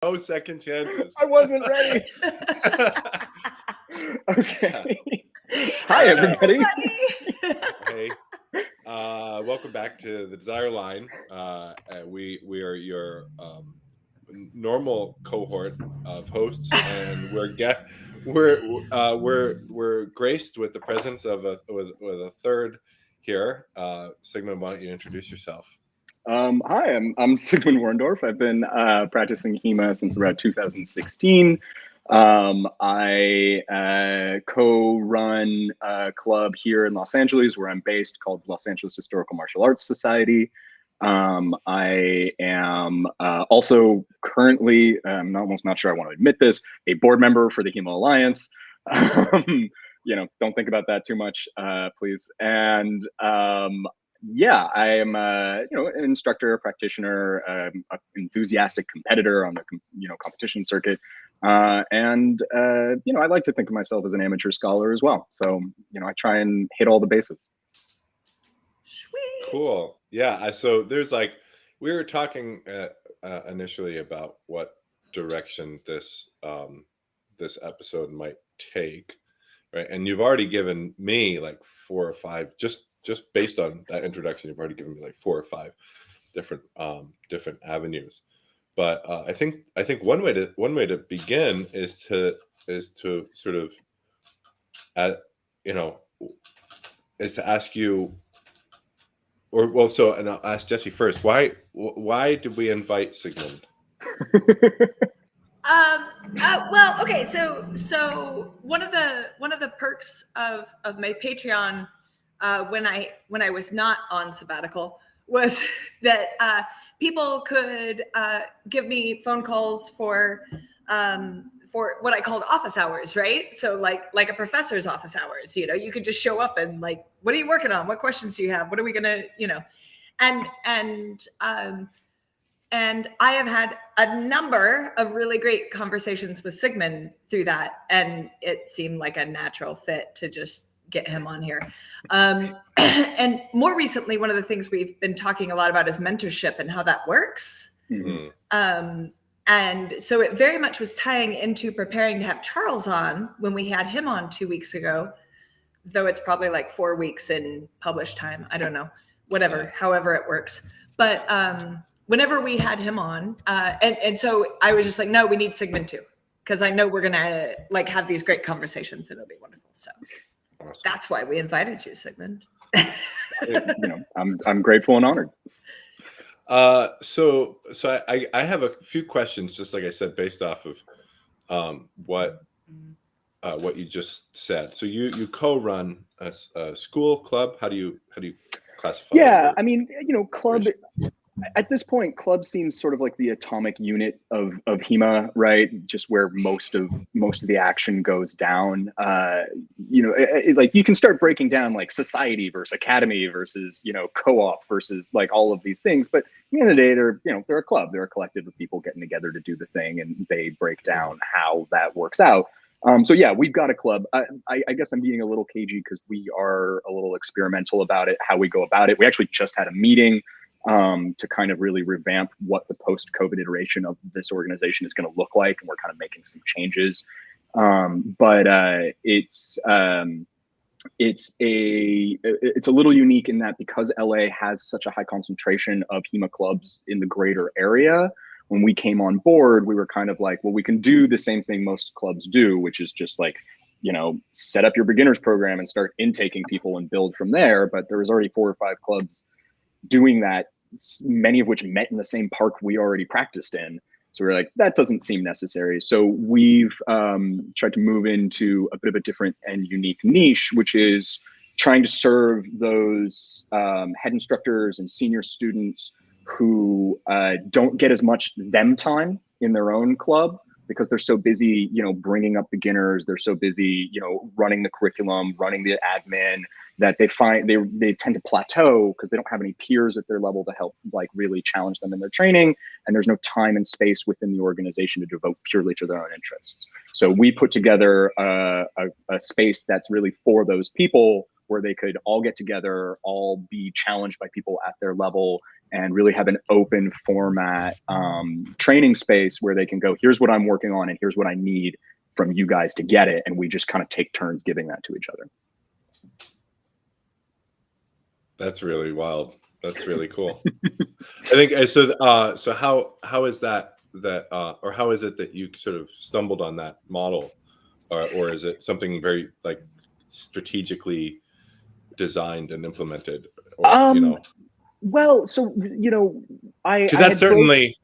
No second chances. I wasn't ready. Okay. Hi, everybody. Hey, welcome back to the Desire Line. We are your normal cohort of hosts, and we're graced with the presence of a third here. Sigmund, why don't you introduce yourself? Hi, I'm Sigmund Werndorf. I've been practicing HEMA since around 2016. I co-run a club here in Los Angeles, where I'm based, called Los Angeles Historical Martial Arts Society. I am also currently, I'm almost not sure I want to admit this, a board member for the HEMA Alliance. Don't think about that too much, please. And yeah, I am an instructor, a practitioner, an enthusiastic competitor on the competition circuit, and I like to think of myself as an amateur scholar as well. So I try and hit all the bases. Sweet. Cool. Yeah. So there's we were talking initially about what direction this this episode might take, right? And you've already given me 4 or 5 just based on that introduction. You've already given me 4 or 5 different avenues. But I think one way to begin is to sort of is to ask you, and I'll ask Jesse first. Why did we invite Sigmund? Well, okay. So one of the perks of my Patreon when I was not on sabbatical was that people could give me phone calls for what I called office hours, right? So like a professor's office hours. You could just show up and what are you working on? What questions do you have? What are we gonna, and I have had a number of really great conversations with Sigmund through that, and it seemed like a natural fit to just get him on here. And more recently, one of the things we've been talking a lot about is mentorship and how that works. Mm-hmm. And so it very much was tying into preparing to have Charles on when we had him on 2 weeks ago, though it's probably 4 weeks in published time. I don't know, however it works. But whenever we had him on, and so I was just no, we need Sigmund too, because I know we're gonna have these great conversations and it'll be wonderful. So awesome. That's why we invited you, Sigmund. I'm grateful and honored. So I have a few questions, just like I said, based off of what you just said. So you co-run a school club. How do you classify? Yeah, I mean, club. At this point, club seems sort of like the atomic unit of HEMA, right? Just where most of the action goes down. You can start breaking down society versus academy versus co-op versus all of these things. But at the end of the day, they're a club. They're a collective of people getting together to do the thing, and they break down how that works out. So yeah, we've got a club. I guess I'm being a little cagey because we are a little experimental about it, how we go about it. We actually just had a meeting to kind of really revamp what the post-COVID iteration of this organization is going to look like, and we're kind of making some changes. But it's a little unique in that because LA has such a high concentration of HEMA clubs in the greater area. When we came on board, we were kind of well, we can do the same thing most clubs do, which is just set up your beginners program and start intaking people and build from there. But there was already 4 or 5 clubs doing that, many of which met in the same park we already practiced in. So we're that doesn't seem necessary. So we've tried to move into a bit of a different and unique niche, which is trying to serve those head instructors and senior students who don't get as much them time in their own club because they're so busy, bringing up beginners. They're so busy, running the curriculum, running the admin, that they find they tend to plateau because they don't have any peers at their level to help really challenge them in their training. And there's no time and space within the organization to devote purely to their own interests. So we put together a space that's really for those people, where they could all get together, all be challenged by people at their level, and really have an open format training space where they can go, here's what I'm working on and here's what I need from you guys to get it. And we just kind of take turns giving that to each other. That's really wild. That's really cool. I think so. So how is that or how is it that you sort of stumbled on that model, or is it something very like strategically designed and implemented, or you know? Well, so because that's certainly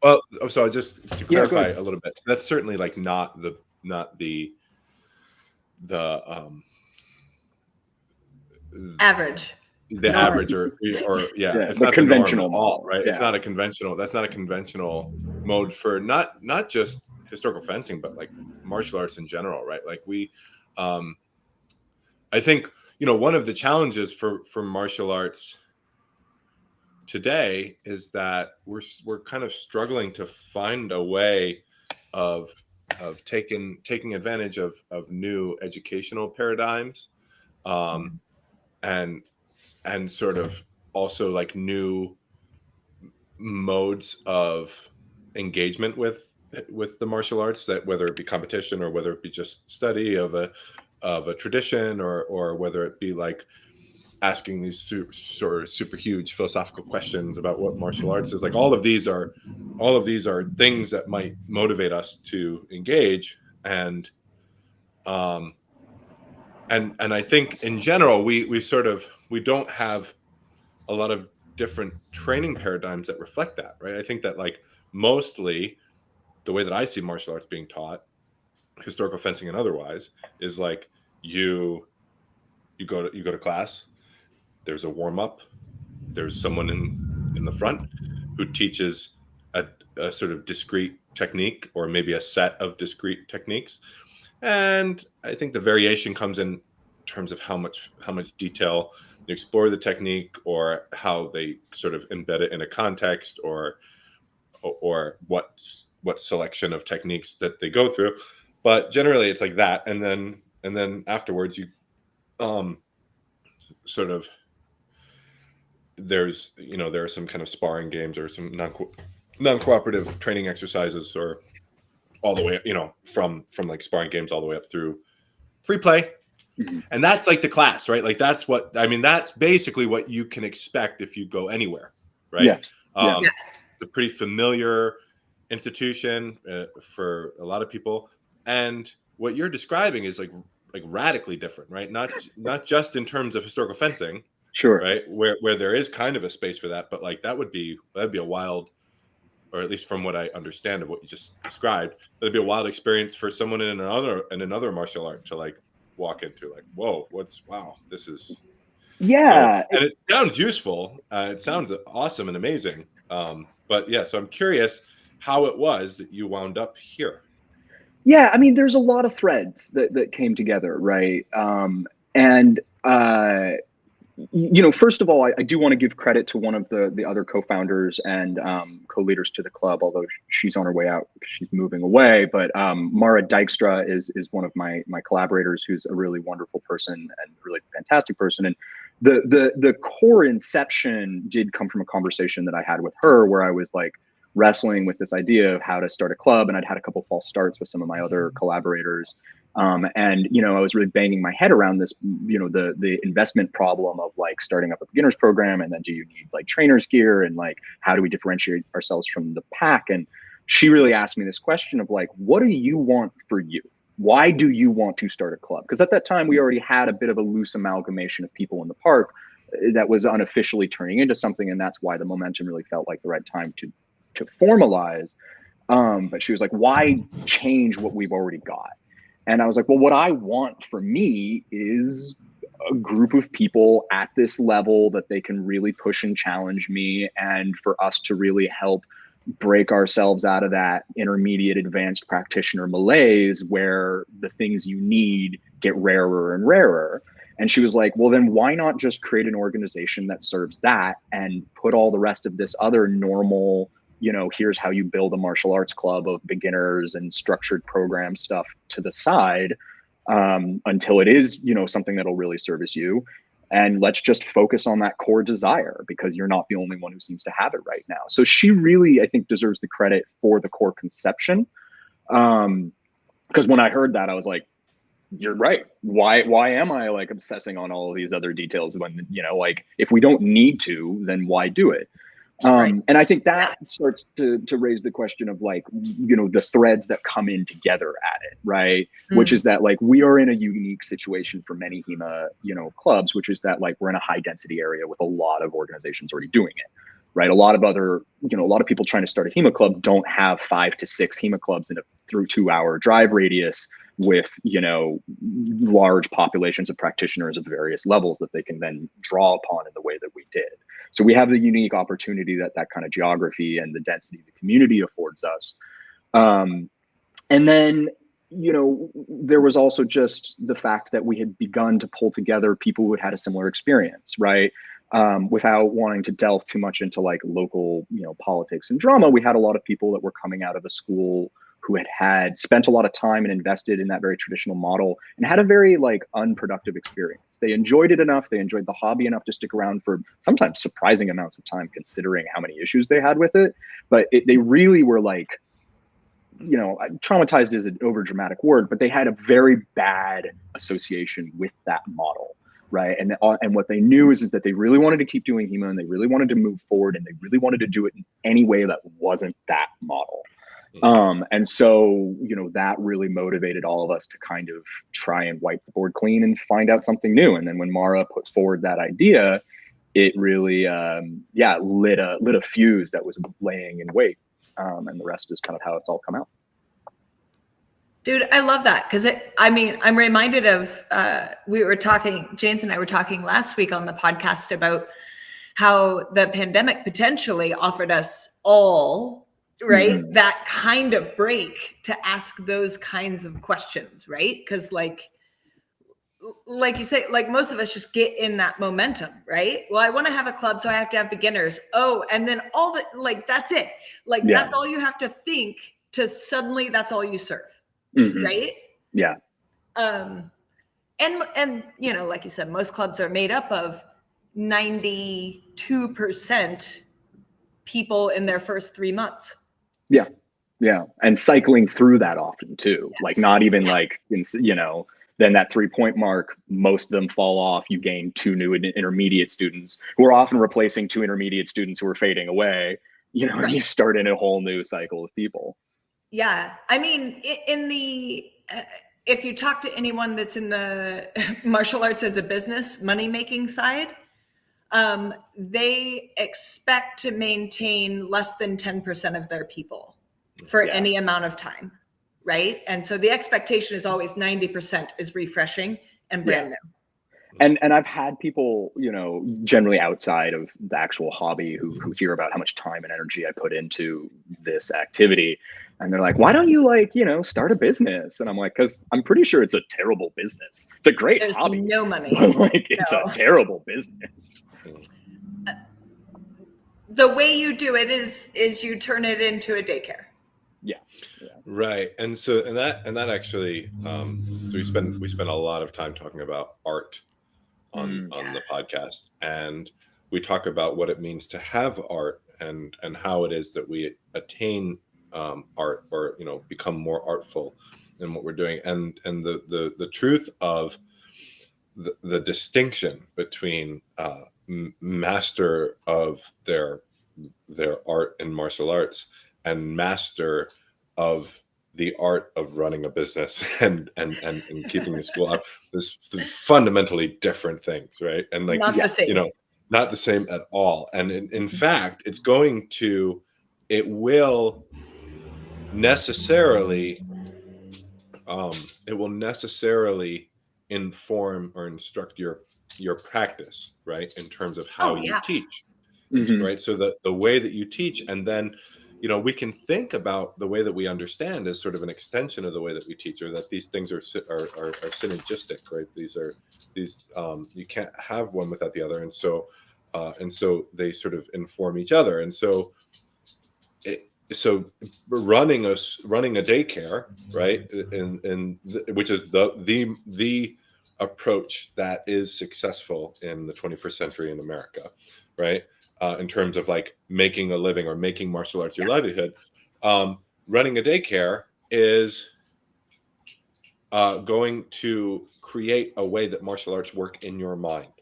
so just to clarify a little bit, that's certainly like not the average. The norm. Average or it's not conventional the norm at all, right? It's not a conventional. That's not a conventional mode for not just historical fencing, but like martial arts in general, right? Like I think one of the challenges for martial arts today is that we're kind of struggling to find a way of taking advantage of new educational paradigms, and sort of also like new modes of engagement with the martial arts, that whether it be competition or whether it be just study of a tradition, or whether it be like asking these super huge philosophical questions about what martial arts is. Like all of these are things that might motivate us to engage, and I think in general we don't have a lot of different training paradigms that reflect that, right? I think that like mostly the way that I see martial arts being taught, historical fencing and otherwise, is like you go to class, there's a warm-up, there's someone in the front who teaches a sort of discrete technique, or maybe a set of discrete techniques, and I think the variation comes in terms of how much detail you explore the technique, or how they sort of embed it in a context, or what selection of techniques that they go through. But generally it's like that, and then afterwards you sort of there are some kind of sparring games, or some non-cooperative training exercises, or all the way from like sparring games all the way up through free play. Mm-hmm. And that's like the class, right? Like that's basically what you can expect if you go anywhere, right? It's a pretty familiar institution for a lot of people, and what you're describing is like radically different, right? Not just in terms of historical fencing, sure, right? Where there is kind of a space for that, but like that'd be a wild, or at least from what I understand of what you just described, that'd be a wild experience for someone in another martial art to like walk into, like, whoa, this is and it sounds useful, it sounds awesome and amazing, but so I'm curious how it was that you wound up here. I mean, there's a lot of threads that came together, right? First of all, I do want to give credit to one of the other co-founders and co-leaders to the club, although she's on her way out because she's moving away. But Mara Dijkstra is one of my collaborators, who's a really wonderful person and a really fantastic person. And the core inception did come from a conversation that I had with her, where I was like wrestling with this idea of how to start a club, and I'd had a couple false starts with some of my other collaborators. And I was really banging my head around this, the investment problem of like starting up a beginner's program, and then do you need like trainer's gear, and like how do we differentiate ourselves from the pack? And she really asked me this question of like, what do you want for you? Why do you want to start a club? Because at that time we already had a bit of a loose amalgamation of people in the park that was unofficially turning into something, and that's why the momentum really felt like the right time to formalize. But she was like, why change what we've already got? And I was like, well, what I want for me is a group of people at this level that they can really push and challenge me, and for us to really help break ourselves out of that intermediate advanced practitioner malaise where the things you need get rarer and rarer. And she was like, well, then why not just create an organization that serves that, and put all the rest of this other normal, here's how you build a martial arts club of beginners and structured program stuff to the side, until it is, something that'll really service you. And let's just focus on that core desire, because you're not the only one who seems to have it right now. So she really, I think, deserves the credit for the core conception. Because when I heard that, I was like, you're right. Why am I like obsessing on all of these other details when, you know, like if we don't need to, then why do it? And I think that starts to raise the question of like, you know, the threads that come in together at it, right? Which is that like we are in a unique situation for many HEMA, you know, clubs, which is that like we're in a high density area with a lot of organizations already doing it, right? A lot of other, you know, a lot of people trying to start a HEMA club don't have 5 to 6 HEMA clubs in a 2-hour drive radius with, you know, large populations of practitioners of various levels that they can then draw upon in the way that we did. So we have the unique opportunity that kind of geography and the density of the community affords us. And then, you know, there was also just the fact that we had begun to pull together people who had had a similar experience, right? Without wanting to delve too much into like local, you know, politics and drama, we had a lot of people that were coming out of the school who had spent a lot of time and invested in that very traditional model and had a very like unproductive experience. They enjoyed it enough, they enjoyed the hobby enough to stick around for sometimes surprising amounts of time considering how many issues they had with it. But they really were like, you know, traumatized is an overdramatic word, but they had a very bad association with that model, right? And what they knew is that they really wanted to keep doing HEMA and they really wanted to move forward and they really wanted to do it in any way that wasn't that model. And so, you know, that really motivated all of us to kind of try and wipe the board clean and find out something new. And then when Mara puts forward that idea, it really, lit a fuse that was laying in wait. And the rest is kind of how it's all come out. Dude, I love that because I'm reminded of, James and I were talking last week on the podcast about how the pandemic potentially offered us all, right, that kind of break to ask those kinds of questions, right? Because like you say, like most of us just get in that momentum, right? Well, I want to have a club, so I have to have beginners. Oh, and then all the, like, that's it. Like, that's all you have to think to suddenly that's all you serve, right? Yeah. And, you know, like you said, most clubs are made up of 92% people in their first 3 months. Yeah. Yeah. And cycling through that often too, like not even like, you know, then that 3-point mark, most of them fall off. You gain 2 new intermediate students who are often replacing 2 intermediate students who are fading away, you know, and you start in a whole new cycle of people. Yeah. I mean, in the, if you talk to anyone that's in the martial arts as a business, money-making side, they expect to maintain less than 10% of their people for any amount of time, right? And so the expectation is always 90% is refreshing and brand new. And I've had people, you know, generally outside of the actual hobby who hear about how much time and energy I put into this activity. And they're like, why don't you like, you know, start a business? And I'm like, because I'm pretty sure it's a terrible business. It's a great hobby. There's no money. But like, it's a terrible business. The way you do it is you turn it into a daycare. Yeah. Right. And so, and that actually, so we spend a lot of time talking about art on the podcast, and we talk about what it means to have art and how it is that we attain art, or, you know, become more artful in what we're doing. And the truth of the distinction between master of their art in martial arts and master of the art of running a business and keeping the school up, there's fundamentally different things, right? And like, not the same. You know, not the same at all. And in fact, it will necessarily inform or instruct your practice, right? In terms of how you teach, right? So the way that you teach, and then, you know, we can think about the way that we understand as sort of an extension of the way that we teach, or that these things are synergistic, right? These you can't have one without the other, and so they sort of inform each other. And so running a daycare, right, which is the approach that is successful in the 21st century in America, right? In terms of like making a living or making martial arts your livelihood. Running a daycare is going to create a way that martial arts work in your mind,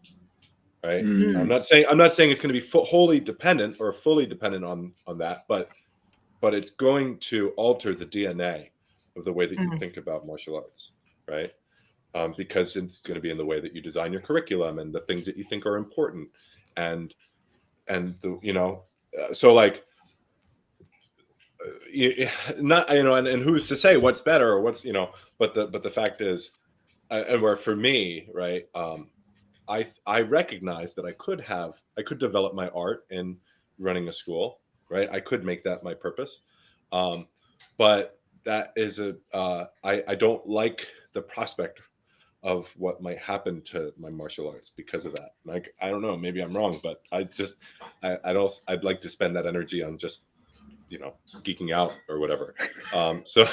right? I'm not saying it's going to be wholly dependent or fully dependent on that, but it's going to alter the DNA of the way that you think about martial arts, right? Because it's going to be in the way that you design your curriculum and the things that you think are important, and the so like not and who's to say what's better or what's but the fact is, and where for me, right, I recognize that I could develop my art in running a school, right? I could make that my purpose, but that is I don't like the prospect of what might happen to my martial arts because of that. Like, I don't know, maybe I'm wrong, but I'd like to spend that energy on just geeking out or whatever. So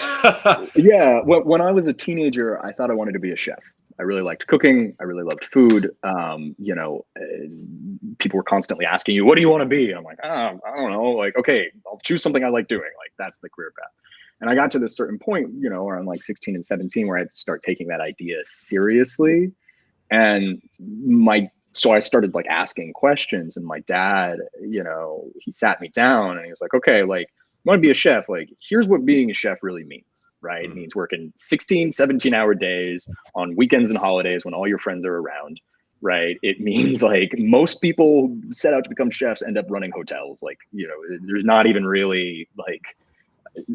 yeah, when I was a teenager, I thought I wanted to be a chef. I really liked cooking. I really loved food. People were constantly asking you, what do you want to be? And I'm like, I don't know. Like, okay, I'll choose something I like doing. Like, that's the career path. And I got to this certain point, around like 16 and 17, where I had to start taking that idea seriously. And so I started like asking questions, and my dad, he sat me down and he was like, okay, like, you want to be a chef? Like, here's what being a chef really means, right? It means working 16, 17-hour days on weekends and holidays when all your friends are around, right? It means like most people who set out to become chefs end up running hotels. Like, there's not even really like,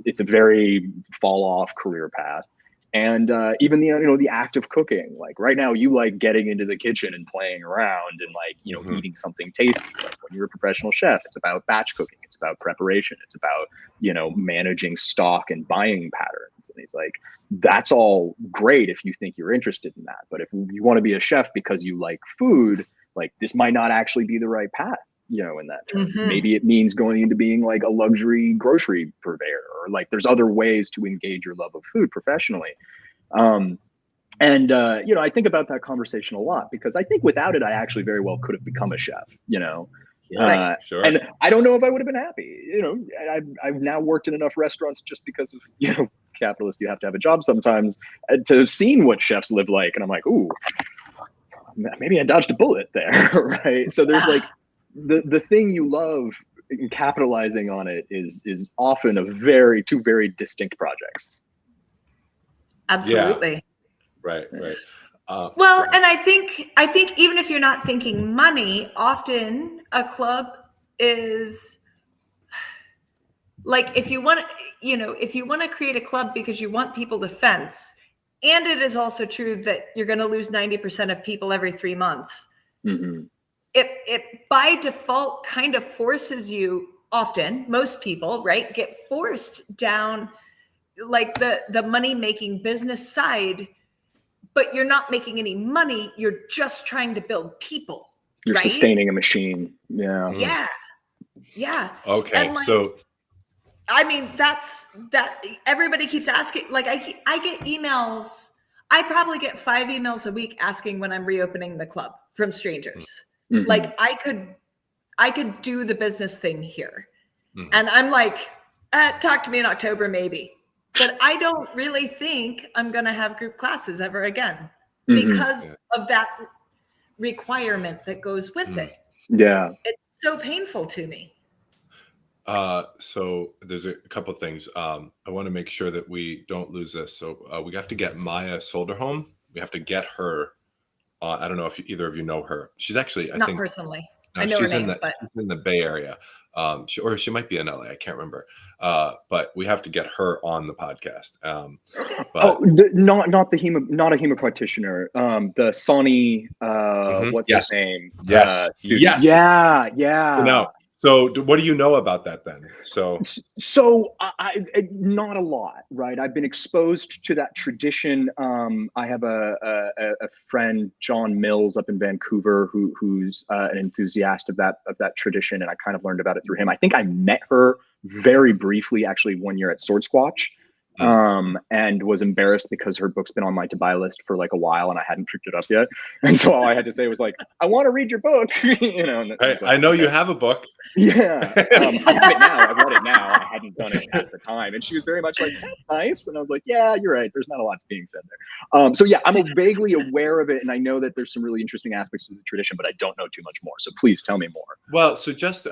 it's a very fall off career path. And even the act of cooking, like right now, you like getting into the kitchen and playing around and like, eating something tasty. Like when you're a professional chef, it's about batch cooking. It's about preparation. It's about, managing stock and buying patterns. And he's like, that's all great if you think you're interested in that. But if you want to be a chef because you like food, like this might not actually be the right path. In that terms, maybe it means going into being like a luxury grocery purveyor, or like there's other ways to engage your love of food professionally. I think about that conversation a lot, because I think without it, I actually very well could have become a chef, Sure. And I don't know if I would have been happy. I've now worked in enough restaurants just because of, capitalist, you have to have a job sometimes, to have seen what chefs live like. And I'm like, ooh, maybe I dodged a bullet there. Right. So there's like, the thing you love, capitalizing on it is often two very distinct projects. Absolutely. Yeah. Right. Well, and I think even if you're not thinking money, often a club is like, if you want to create a club because you want people to fence, and it is also true that you're going to lose 90% of people every 3 months. It by default kind of forces you, often, most people, right, get forced down like the money-making business side, but you're not making any money. You're just trying to build people. You're right? Sustaining a machine. Yeah. Yeah. Okay. Like, so I mean, that everybody keeps asking. Like I get emails. I probably get 5 emails a week asking when I'm reopening the club from strangers. Like I could do the business thing here. And I'm like, talk to me in October, maybe. But I don't really think I'm going to have group classes ever again because of that requirement that goes with it. Yeah. It's so painful to me. So there's a couple of things. I want to make sure that we don't lose this. So we have to get Maya Solderholm. We have to get her. I don't know if either of you know her. She's actually, I not think, personally. No, I know she's her name, she's in the Bay Area. She might be in LA. I can't remember. But we have to get her on the podcast. Not a HEMA practitioner. The Sonny, what's his name? Yes. Yes. Yeah. No. So what do you know about that then? So I not a lot, right? I've been exposed to that tradition. I have a friend, John Mills, up in Vancouver, who's an enthusiast of that tradition, and I kind of learned about it through him. I think I met her very briefly, actually, one year at Sword Squatch. and was embarrassed because her book's been on my to buy list for like a while and I hadn't picked it up yet. And so all I had to say was like, I want to read your book, you know. And Hey, like, I know you have a book. Yeah. I have it now. I've read it now. I hadn't done it at the time. And she was very much like, that's nice. And I was like, yeah, you're right. There's not a lot being said there. So yeah, I'm vaguely aware of it. And I know that there's some really interesting aspects to the tradition, but I don't know too much more. So please tell me more. Well, so just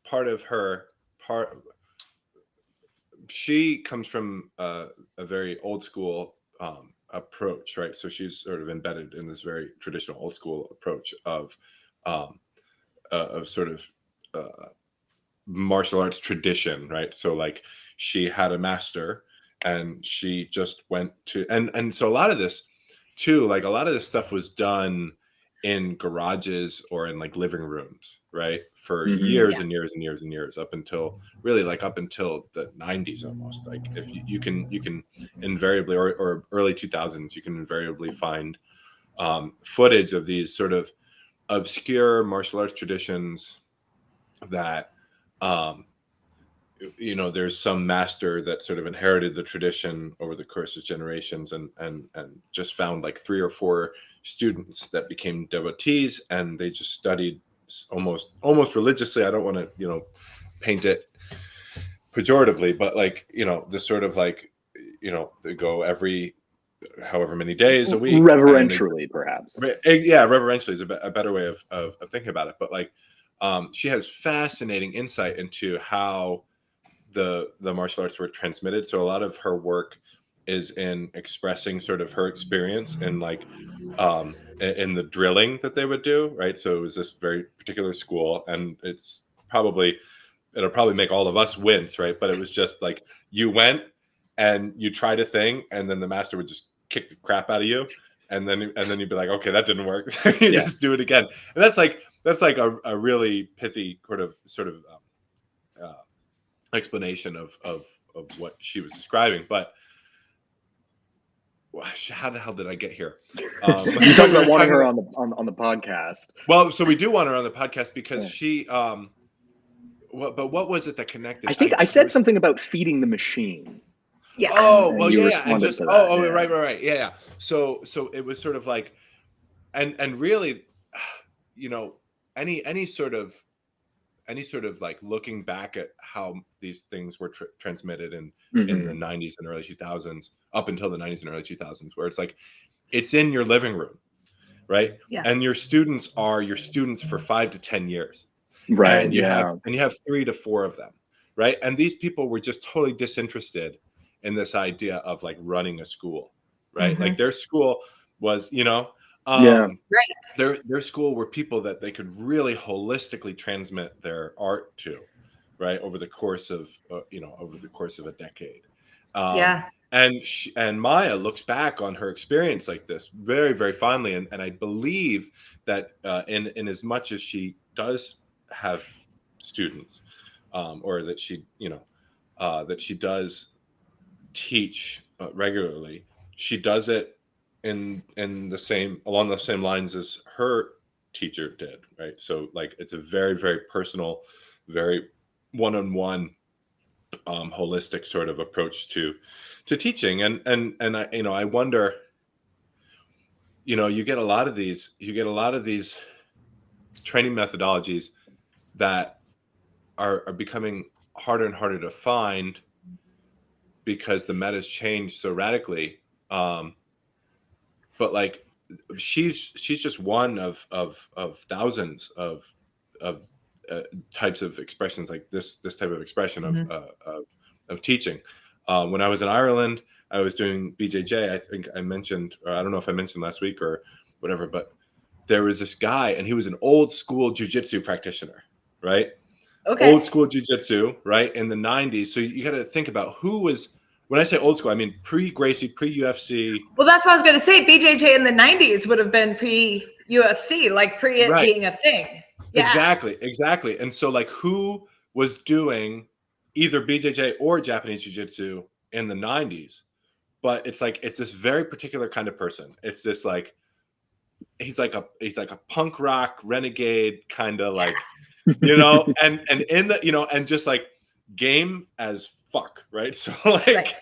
part of her she comes from a very old school approach, right? So she's sort of embedded in this very traditional old school approach of sort of martial arts tradition, right? So like she had a master and she just went to, and so a lot of this too, like a lot of this stuff was done in garages or in like living rooms, right? For years and years and years and years, up until the 90s almost. Like if you can invariably, or early 2000s, you can invariably find footage of these sort of obscure martial arts traditions that there's some master that sort of inherited the tradition over the course of generations and just found like 3 or 4 students that became devotees, and they just studied almost religiously. I don't want to paint it pejoratively, but like this sort of like they go every however many days a week, reverentially, perhaps. Yeah, reverentially is a better way of thinking about it. But like she has fascinating insight into how the martial arts were transmitted. So a lot of her work is in expressing sort of her experience in like in the drilling that they would do, right? So it was this very particular school, and it'll probably make all of us wince, right? But it was just like you went and you tried a thing, and then the master would just kick the crap out of you, and then you'd be like, okay, that didn't work. So you just do it again. And that's like a really pithy sort of explanation of what she was describing. But how the hell did I get here? You talked about wanting her on the podcast. Well, so we do want her on the podcast because she but what was it that connected? I think I said something about feeding the machine. Yeah. Oh, well, yeah. And just right. Yeah. So it was sort of like, and really, any sort of like looking back at how these things were transmitted in the 90s and early 2000s, up until the 90s and early 2000s, where it's like, it's in your living room, right? Yeah. And your students are your students for 5 to 10 years. Right. And you have 3 to 4 of them, right? And these people were just totally disinterested in this idea of like running a school, right? Like their school was, their school were people that they could really holistically transmit their art to, right? Over the course of a decade. And Maya looks back on her experience like this very, very fondly. And I believe that in as much as she does have students, or that she does teach regularly, she does it along the same lines as her teacher did, right? So like it's a very, very personal, very one-on-one, holistic sort of approach to teaching. And I wonder, you get a lot of these training methodologies that are becoming harder and harder to find because the meta's changed so radically. But like she's just one of thousands of types of expressions, like this type of expression of teaching. When I was in Ireland, I was doing BJJ. I think I mentioned, or I don't know if I mentioned last week or whatever, but there was this guy, and he was an old school jiu-jitsu practitioner, right? Okay. Old school jiu-jitsu, right? In the 90s. So you got to think about who was, when I say old school, I mean pre-Gracie, pre-UFC. Well, that's what I was going to say. BJJ in the 90s would have been pre-UFC, like pre it being a thing. Yeah. Exactly. And so like who was doing either BJJ or Japanese jiu-jitsu in the 90s? But it's like, it's this very particular kind of person. It's this like, he's like a punk rock renegade kind of like, and in the, and just like game as fuck, right? So Right.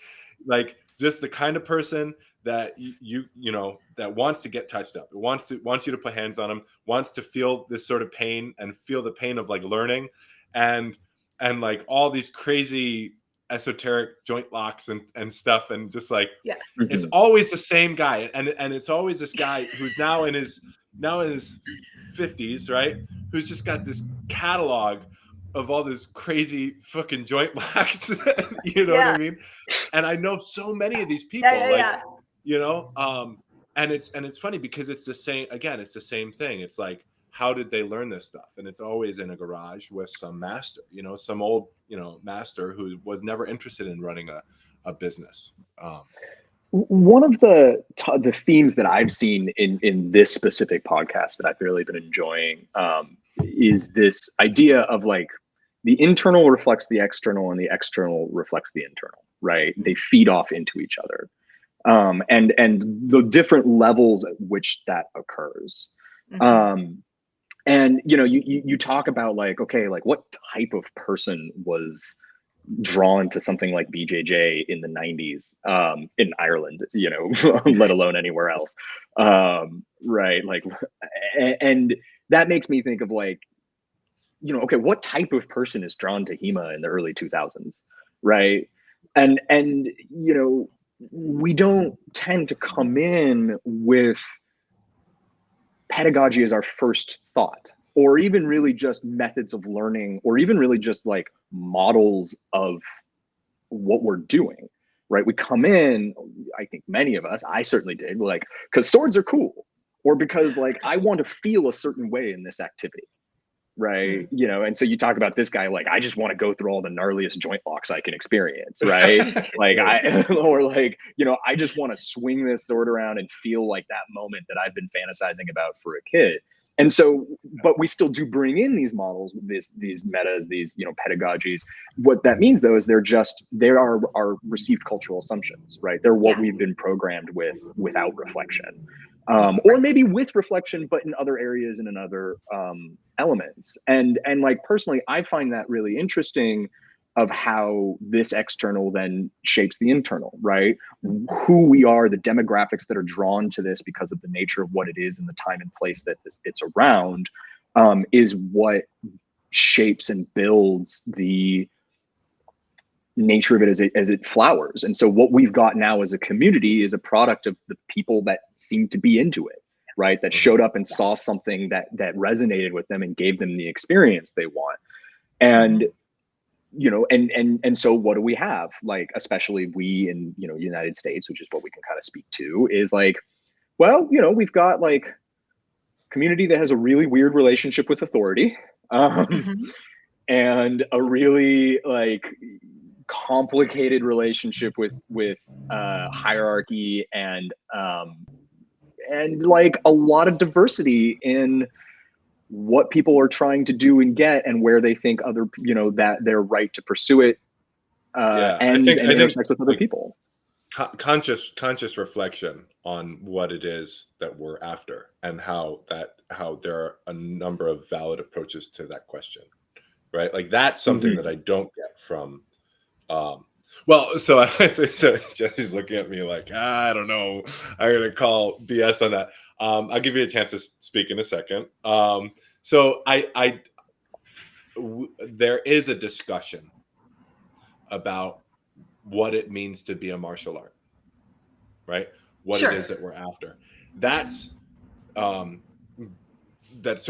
like just the kind of person that you know that wants to get touched up, wants you to put hands on them, wants to feel this sort of pain and feel the pain of like learning, and like all these crazy esoteric joint locks and stuff, and just like Yeah. it's always the same guy, and it's always this guy who's now in his 50s, right? Who's just got this catalog of all this crazy fucking joint locks. You know what I mean? And I know so many of these people, you know, and it's funny because it's the same, again, it's the same thing. It's like, how did they learn this stuff? And it's always in a garage with some master, you know, some old, you know, master who was never interested in running a business. One of the themes that I've seen in this specific podcast that I've really been enjoying is this idea of like the internal reflects the external and the external reflects the internal, right? They feed off into each other. And the different levels at which that occurs. And you know, you talk about like, okay, like what type of person was drawn to something like BJJ in the 90s in Ireland, you know, let alone anywhere else. Right. Like, and that makes me think of like, you know, okay, what type of person is drawn to HEMA in the early 2000s? Right. And, you know, we don't tend to come in with pedagogy as our first thought, or even really just methods of learning, or even really just like models of what we're doing, right? We come in, I think many of us, I certainly did, like, because swords are cool, or because like I want to feel a certain way in this activity, right? You know, and so you talk about this guy, like, I just want to go through all the gnarliest joint locks I can experience, right? Like or like, you know, I just want to swing this sword around and feel like that moment that I've been fantasizing about for a kid. And so, but we still do bring in these models, these metas, these, you know, pedagogies. What that means though is they are our received cultural assumptions, right? They're what we've been programmed with without reflection. Or maybe with reflection, but in other areas and in other elements. And like personally, I find that really interesting of how this external then shapes the internal, right? Who we are, the demographics that are drawn to this because of the nature of what it is and the time and place that it's around, is what shapes and builds the nature of it as it flowers. And so what we've got now as a community is a product of the people that seem to be into it, right? That showed up and saw something that resonated with them and gave them the experience they want. And you know, and so what do we have? Like, especially we in, you know, United States, which is what we can kind of speak to, is like, well, you know, we've got like community that has a really weird relationship with authority, and a really like complicated relationship with hierarchy and like a lot of diversity in what people are trying to do and get, and where they think other, you know, that they're right to pursue it, and intersect with other people. Conscious reflection on what it is that we're after, and how there are a number of valid approaches to that question, right? Like that's something that I don't get from. Well, so Jesse's looking at me like, I don't know, I'm gonna call BS on that. I'll give you a chance to speak in a second. So there is a discussion about what it means to be a martial art, right? What it is that we're after. That's sort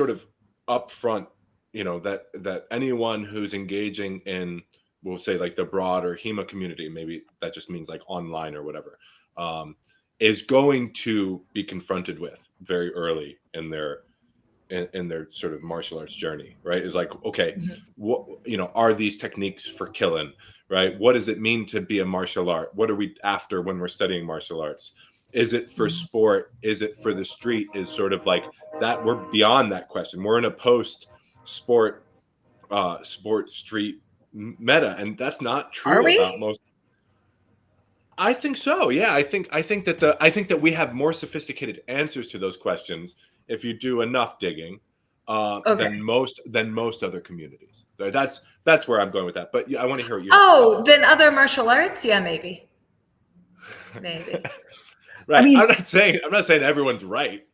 of upfront, you know, that anyone who's engaging in, we'll say like the broader HEMA community, maybe that just means like online or whatever, is going to be confronted with very early in their sort of martial arts journey, right? Is like, okay, what, you know, are these techniques for killing, right? What does it mean to be a martial art? What are we after when we're studying martial arts? Is it for sport? Is it for the street? Is sort of like that. We're beyond that question. We're in a post sport street meta, and that's not true about most. I think so. Yeah, I think that we have more sophisticated answers to those questions if you do enough digging. than most other communities. So that's where I'm going with that. But I want to hear what you're saying. Than other martial arts? Yeah, maybe. Right. I mean, I'm not saying everyone's right.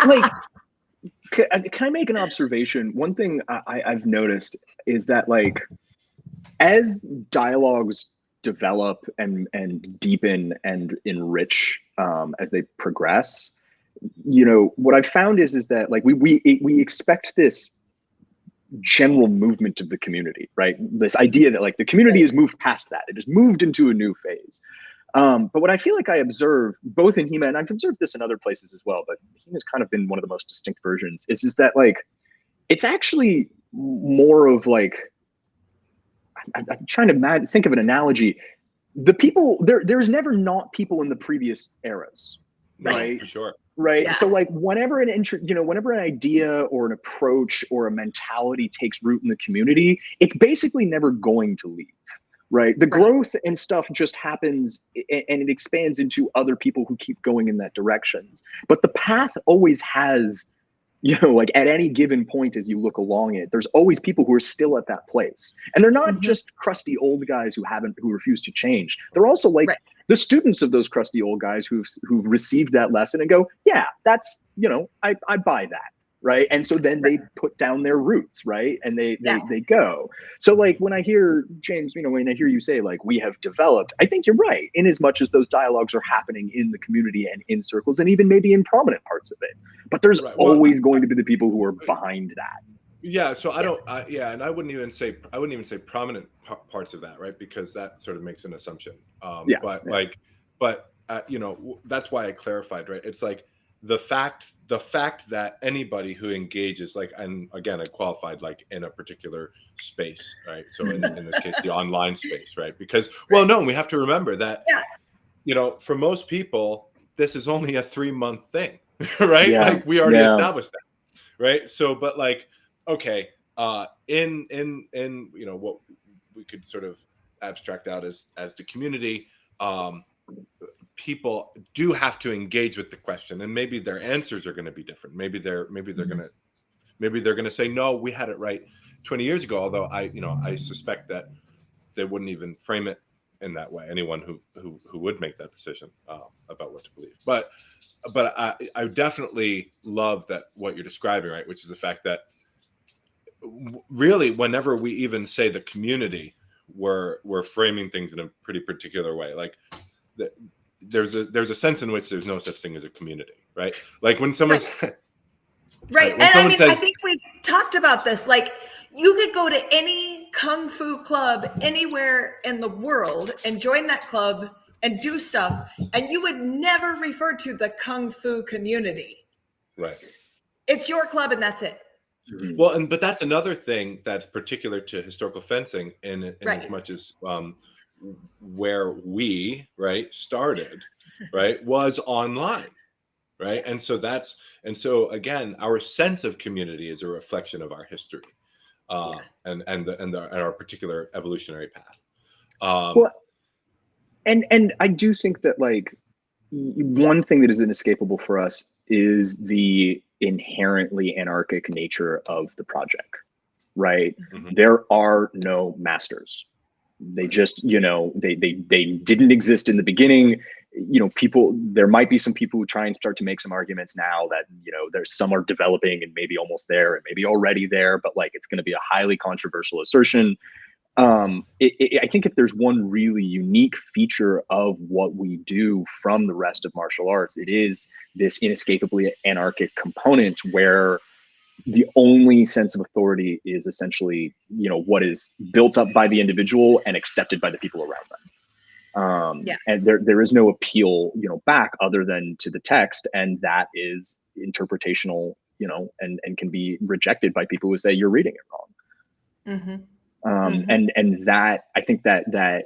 Like, can I make an observation? One thing I've noticed is that, like, as dialogues develop and deepen and enrich as they progress, what I've found is that, like, we expect this general movement of the community, right? This idea that, like, the community has moved past that. It has moved into a new phase. But what I feel like I observe both in HEMA, and I've observed this in other places as well, but HEMA's kind of been one of the most distinct versions, is that, like, it's actually more of, like, I'm trying to think of an analogy. The people, there's never not people in the previous eras, right? No, for sure. Right. Yeah. So, like, whenever whenever an idea or an approach or a mentality takes root in the community, it's basically never going to leave. Right. The growth and stuff just happens, and it expands into other people who keep going in that direction. But the path always has, like, at any given point as you look along it, there's always people who are still at that place. And they're not just crusty old guys who refuse to change. They're also, like, the students of those crusty old guys who've received that lesson and go, yeah, that's, I buy that. Right. And so then they put down their roots. Right. And they go. So, like, when I hear, James, when I hear you say, like, we have developed, I think you're right, in as much as those dialogues are happening in the community and in circles and even maybe in prominent parts of it. But there's always going to be the people who are behind that. Yeah. So and I wouldn't even say prominent parts of that. Right. Because that sort of makes an assumption. But that's why I clarified. Right. It's like, the fact that anybody who engages, like, and again, I qualified, like, in a particular space, right? So in this case, the online space, right? Because, we have to remember that, for most people, this is only a 3-month thing, right? Yeah. Like, we already established that, right? So, but, like, okay, in what we could sort of abstract out as the community, people do have to engage with the question, and maybe their answers are going to be different. Maybe they're going to say, no, we had it right 20 years ago. Although I suspect that they wouldn't even frame it in that way. Anyone who would make that decision about what to believe. But I definitely love that what you're describing, right? Which is the fact that really, whenever we even say the community, we're framing things in a pretty particular way. Like, there's a sense in which there's no such thing as a community, right? Like, when someone Right. And I mean, I think we've talked about this. Like, you could go to any Kung Fu club anywhere in the world and join that club and do stuff, and you would never refer to the Kung Fu community. Right. It's your club and that's it. Well, but that's another thing that's particular to historical fencing, in as much as where we started, was online. Right. And so again, our sense of community is a reflection of our history, and our particular evolutionary path. And I do think that, like, one thing that is inescapable for us is the inherently anarchic nature of the project, right? Mm-hmm. There are no masters. They just, they didn't exist in the beginning. There might be some people who try and start to make some arguments now that, there's some are developing and maybe almost there and maybe already there, but, like, it's going to be a highly controversial assertion. I think if there's one really unique feature of what we do from the rest of martial arts, it is this inescapably anarchic component where the only sense of authority is essentially, what is built up by the individual and accepted by the people around them. And there is no appeal, back other than to the text. And that is interpretational, and can be rejected by people who say you're reading it wrong. Mm-hmm. And that, I think that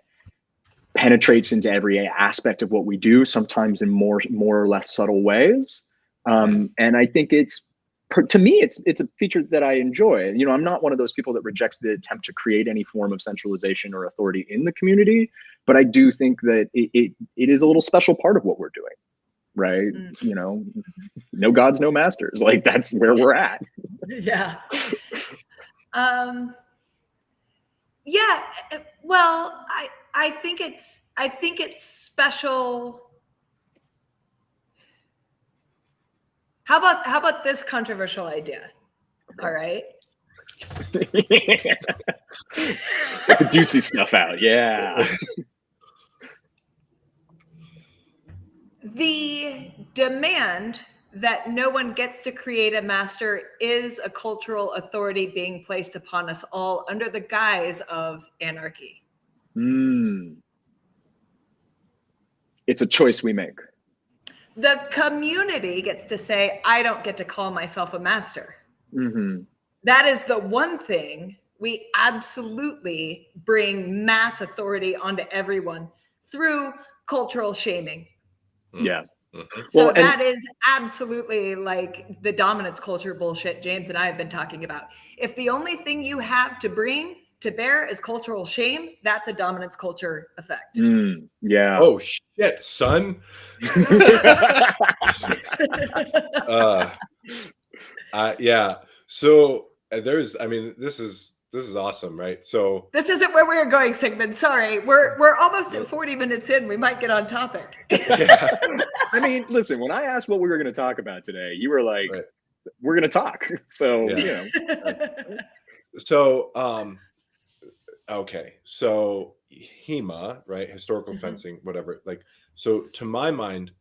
penetrates into every aspect of what we do, sometimes in more or less subtle ways. And I think to me, it's a feature that I enjoy. I'm not one of those people that rejects the attempt to create any form of centralization or authority in the community, but I do think that it is a little special part of what we're doing. right? You know, no gods, no masters. Like that's where we're at. Yeah. Yeah. Well, I think it's special. How about this controversial idea? All right. Get the juicy stuff out. Yeah. The demand that no one gets to create a master is a cultural authority being placed upon us all under the guise of anarchy. It's a choice we make. The community gets to say, I don't get to call myself a master. That is the one thing we absolutely bring mass authority onto everyone through cultural shaming. Yeah. So well, that is absolutely like the dominance culture bullshit James and I have been talking about. If the only thing you have to bring to bear is cultural shame, that's a dominance culture effect. Yeah. Oh shit, son. Yeah. So there's, I mean, this is awesome, right? So this isn't where we were going, Sigmund. Sorry, we're almost at 40 minutes in. We might get on topic. Yeah. I mean, listen, when I asked what we were going to talk about today, you were like, right. We're going to talk. So, yeah. You know. So, okay. So HEMA, right? Historical fencing, whatever. Like, so to my mind,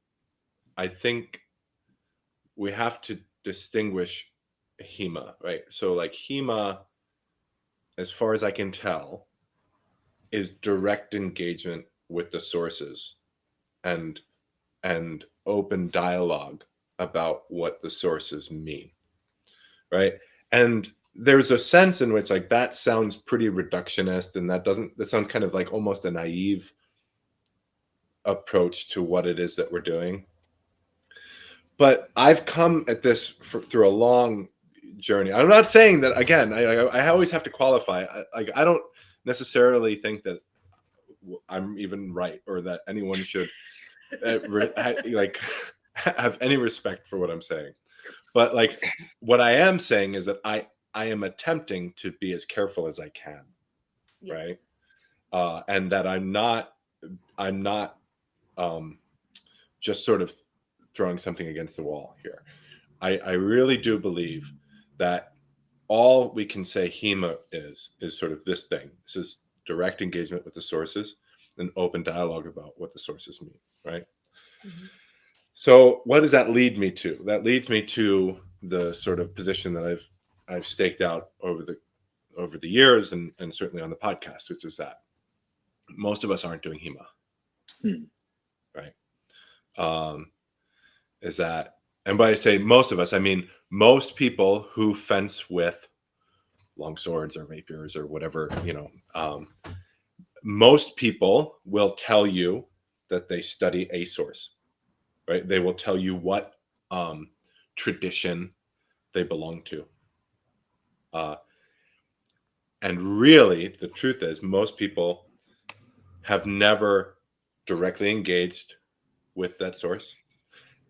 I think we have to distinguish HEMA, right? So like HEMA, as far as I can tell, is direct engagement with the sources and open dialogue about what the sources mean, right? And there's a sense in which like that sounds pretty reductionist, and that sounds kind of like almost a naive approach to what it is that we're doing. But I've come at this through a long journey. I'm not saying that, again, I always have to qualify. I don't necessarily think that I'm even right or that anyone should like have any respect for what I'm saying. But like what I am saying is that I am attempting to be as careful as I can, right? And that I'm not just sort of throwing something against the wall here. I really do believe that all we can say HEMA is sort of this thing. This is direct engagement with the sources and open dialogue about what the sources mean, right? So what does that lead me to? That leads me to the sort of position that I've staked out over the years and certainly on the podcast, which is that most of us aren't doing HEMA, right? Is that, and by I say most of us, I mean most people who fence with long swords or rapiers or whatever, you know, most people will tell you that they study a source, right? They will tell you what tradition they belong to. And really, the truth is most people have never directly engaged with that source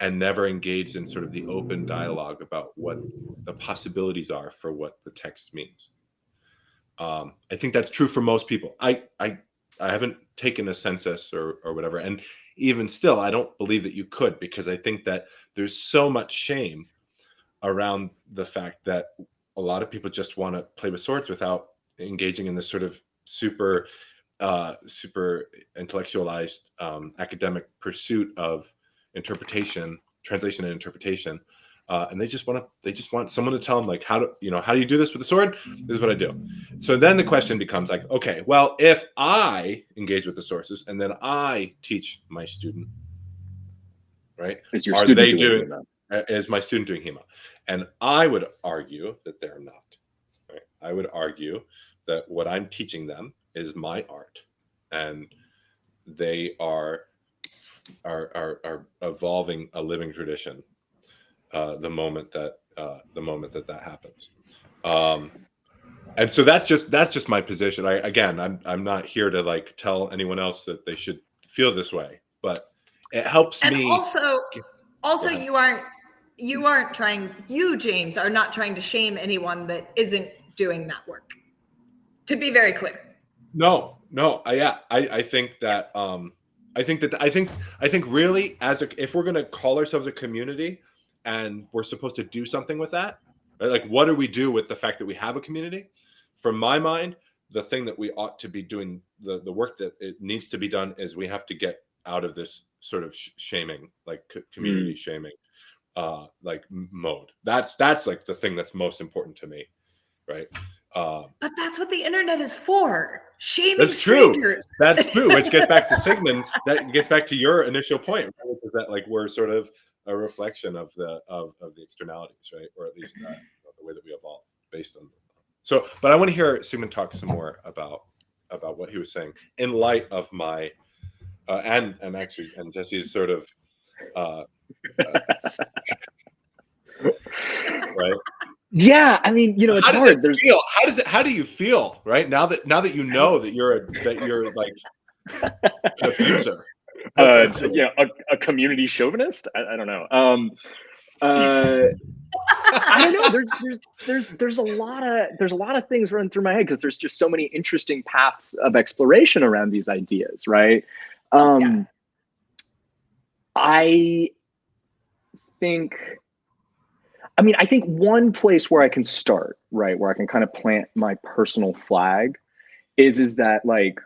and never engaged in sort of the open dialogue about what the possibilities are for what the text means. I think that's true for most people. I haven't taken a census or whatever. And even still, I don't believe that you could, because I think that there's so much shame around the fact that a lot of people just want to play with swords without engaging in this sort of super intellectualized academic pursuit of interpretation, translation and interpretation. And they just want someone to tell them like, how do you do this with the sword? This is what I do. So then the question becomes like, okay, well, if I engage with the sources and then I teach my student, right? Is my student doing HEMA? And I would argue that they're not. Right? I would argue that what I'm teaching them is my art, and they are evolving a living tradition. The moment that happens, and so that's just my position. I'm not here to like tell anyone else that they should feel this way, but It helps and me. Also, you aren't trying. You, James, are not trying to shame anyone that isn't doing that work. To be very clear. No. I think that I think really if we're gonna call ourselves a community and we're supposed to do something with that, right? Like what do we do with the fact that we have a community? From my mind, the thing that we ought to be doing, the work that it needs to be done is we have to get out of this sort of shaming, like community shaming, like mode. That's like the thing that's most important to me, right? But that's what the internet is for. Shaming that's true. strangers. That's true. Which gets back to Sigmund's. That gets back to your initial point, right? Which is that like we're sort of a reflection of the externalities, right? Or at least the way that we evolve based on. So, but I want to hear Sigmund talk some more about what he was saying in light of my and Jesse's sort of right. Yeah, I mean, it's hard. How do you feel, right? Now that you know that you're like an abuser. A community chauvinist. I don't know. I don't know. There's a lot of things running through my head because there's just so many interesting paths of exploration around these ideas, right? I think one place where I can start, right, where I can kind of plant my personal flag is that like,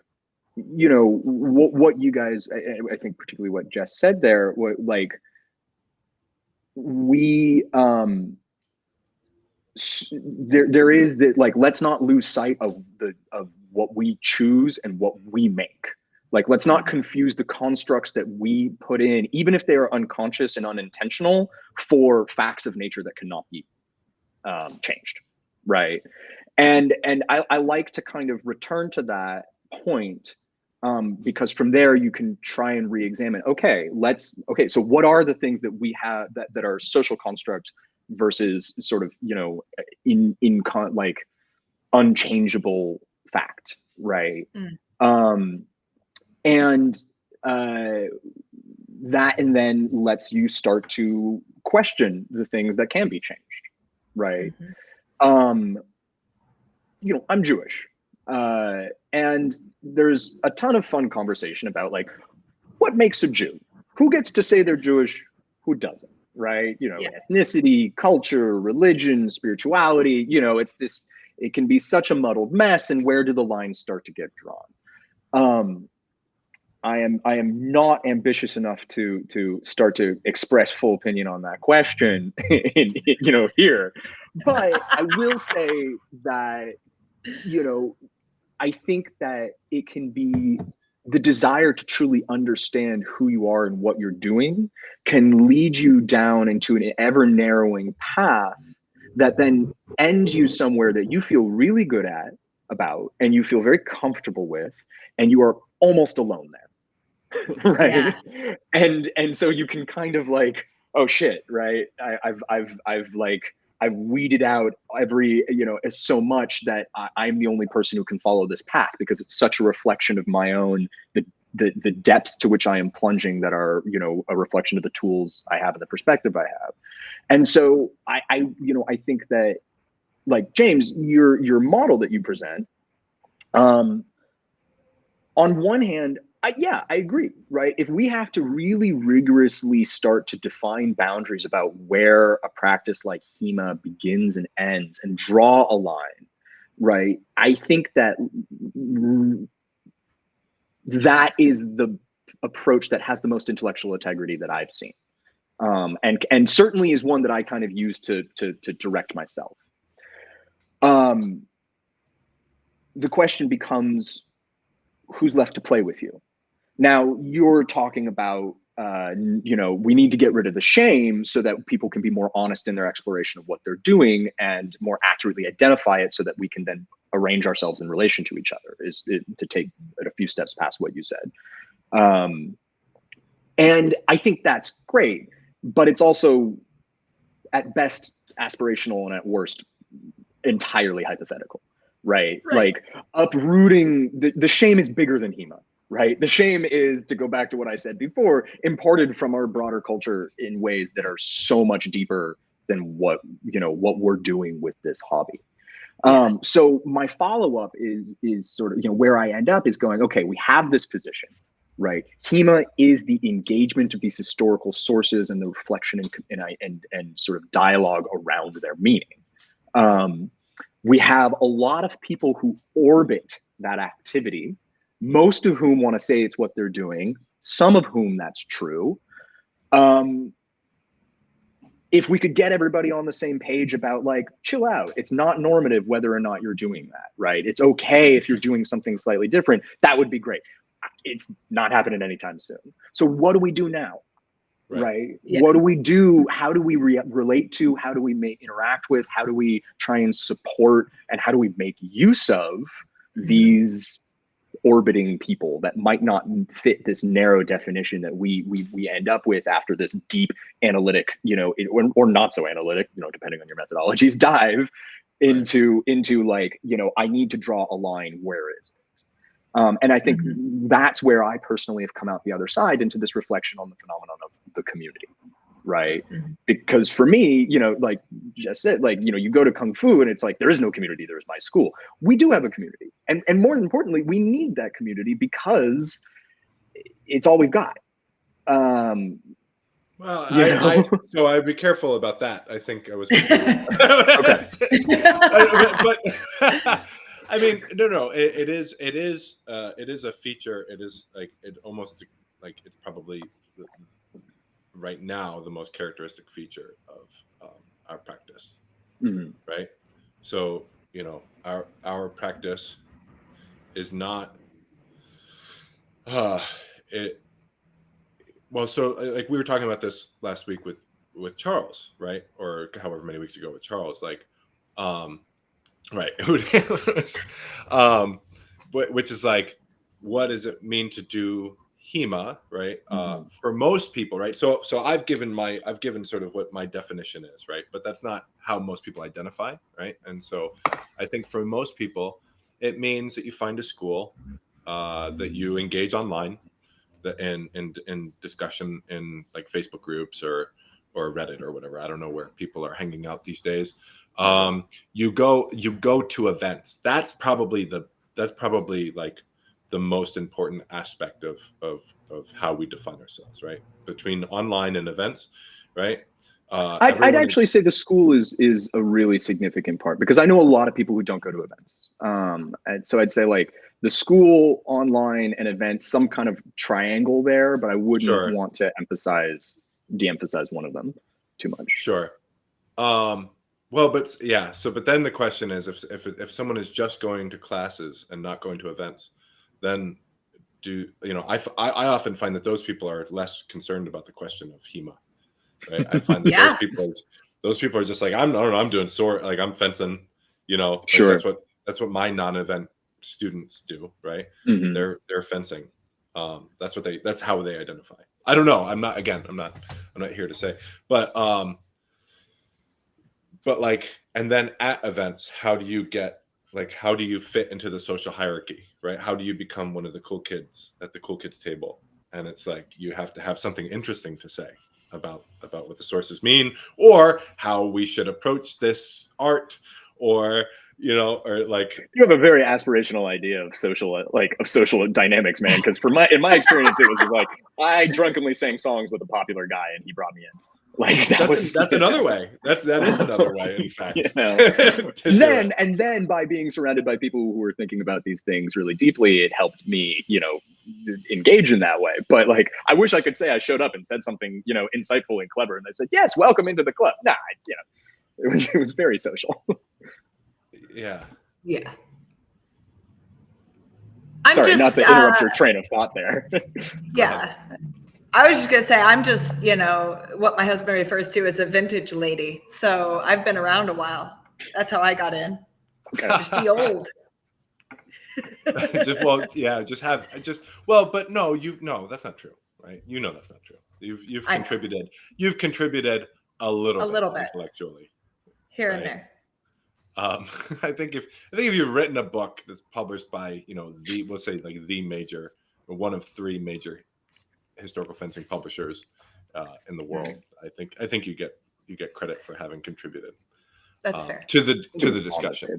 what you guys, I think particularly what Jess said there, like we, there is that, like, let's not lose sight of what we choose and what we make. Like, let's not confuse the constructs that we put in, even if they are unconscious and unintentional, for facts of nature that cannot be changed, right? And I like to kind of return to that point because from there you can try and re-examine. Okay, so what are the things that we have that are social constructs versus sort of like unchangeable fact, right? And that, and then lets you start to question the things that can be changed, right? I'm Jewish, and there's a ton of fun conversation about like what makes a Jew, who gets to say they're Jewish, who doesn't, right? Ethnicity, culture, religion, spirituality. It can be such a muddled mess, and where do the lines start to get drawn? I am not ambitious enough to start to express full opinion on that question, here. But I will say that, I think that it can be the desire to truly understand who you are and what you're doing can lead you down into an ever narrowing path that then ends you somewhere that you feel really good about, and you feel very comfortable with, and you are almost alone there. Right. Yeah. And so you can kind of like, oh shit, right? I've weeded out every, so much that I'm the only person who can follow this path because it's such a reflection of my own, the depths to which I am plunging that are, a reflection of the tools I have and the perspective I have. And so I think that, like, James, your model that you present, on one hand, I agree, right? If we have to really rigorously start to define boundaries about where a practice like HEMA begins and ends and draw a line, right? I think that that is the approach that has the most intellectual integrity that I've seen. And certainly is one that I kind of use to direct myself. The question becomes, who's left to play with you? Now, you're talking about, we need to get rid of the shame so that people can be more honest in their exploration of what they're doing and more accurately identify it so that we can then arrange ourselves in relation to each other, to take it a few steps past what you said. And I think that's great, but it's also at best aspirational and at worst entirely hypothetical, right? Like uprooting, the shame is bigger than HEMA. right? The shame is, to go back to what I said before, imparted from our broader culture in ways that are so much deeper than what we're doing with this hobby. Yeah. So my follow-up is sort of, where I end up is going, okay, we have this position, right? HEMA is the engagement of these historical sources and the reflection and sort of dialogue around their meaning. We have a lot of people who orbit that activity, most of whom want to say it's what they're doing, some of whom that's true. If we could get everybody on the same page about, like, chill out, it's not normative whether or not you're doing that, right? It's okay if you're doing something slightly different. That would be great. It's not happening anytime soon. So what do we do now? Right? Yeah. What do we do? How do we relate to? How do we interact with? How do we try and support? And how do we make use of these orbiting people that might not fit this narrow definition that we end up with after this deep analytic, or not so analytic, depending on your methodologies, dive into like, I need to draw a line. Where is it? And I think that's where I personally have come out the other side into this reflection on the phenomenon of the community, right? Because for me, like Jess said, like, you go to Kung Fu and it's like, there is no community, there's my school. We do have a community. And more importantly, we need that community because it's all we've got. Well, so I'd be careful about that. I think I was. But I mean, no. It is a feature. It is like, it almost like, it's probably right now the most characteristic feature of our practice, right? So our practice is not it. Well, so like we were talking about this last week with Charles, right? Or however many weeks ago with Charles, like, right. Which is like, what does it mean to do HEMA, right? For most people, right? So I've given sort of what my definition is, right? But that's not how most people identify, right? And so I think for most people, it means that you find a school, that you engage online, in discussion in like Facebook groups or Reddit or whatever. I don't know where people are hanging out these days. You go to events. That's probably like the most important aspect of how we define ourselves, right? Between online and events, right? I'd actually say the school is a really significant part, because I know a lot of people who don't go to events. And so I'd say, like, the school, online, and events, some kind of triangle there, but I wouldn't want to de-emphasize one of them too much. Sure. Well, but yeah. So, but then the question is, if someone is just going to classes and not going to events, then I often find that those people are less concerned about the question of HEMA. Right? I find that those people are just like, I'm doing like, I'm fencing, like, sure. That's what my non-event students do, right? They're fencing. That's how they identify. I don't know. I'm not here to say, but like, and then at events, how do you fit into the social hierarchy, right? How do you become one of the cool kids at the cool kids table? And it's like, you have to have something interesting to say about what the sources mean, or how we should approach this art, or or like, you have a very aspirational idea of social dynamics, man. Because in my experience, it was like, I drunkenly sang songs with a popular guy and he brought me in. Like, that's another way. That is another way, in fact. And then by being surrounded by people who were thinking about these things really deeply, it helped me, engage in that way. But like, I wish I could say I showed up and said something, insightful and clever, and they said, yes, welcome into the club. Nah, it was very social. Yeah. Sorry, not to interrupt your train of thought there. Yeah. I was just going to say, I'm just, what my husband refers to as a vintage lady. So I've been around a while. That's how I got in. Okay. Just be old. But no, that's not true, right? That's not true. You've contributed a little bit intellectually. Here and there. I think if you've written a book that's published by, we'll say like the major one of 3 major historical fencing publishers in the world. I think you get credit for having contributed. That's fair. To the discussion,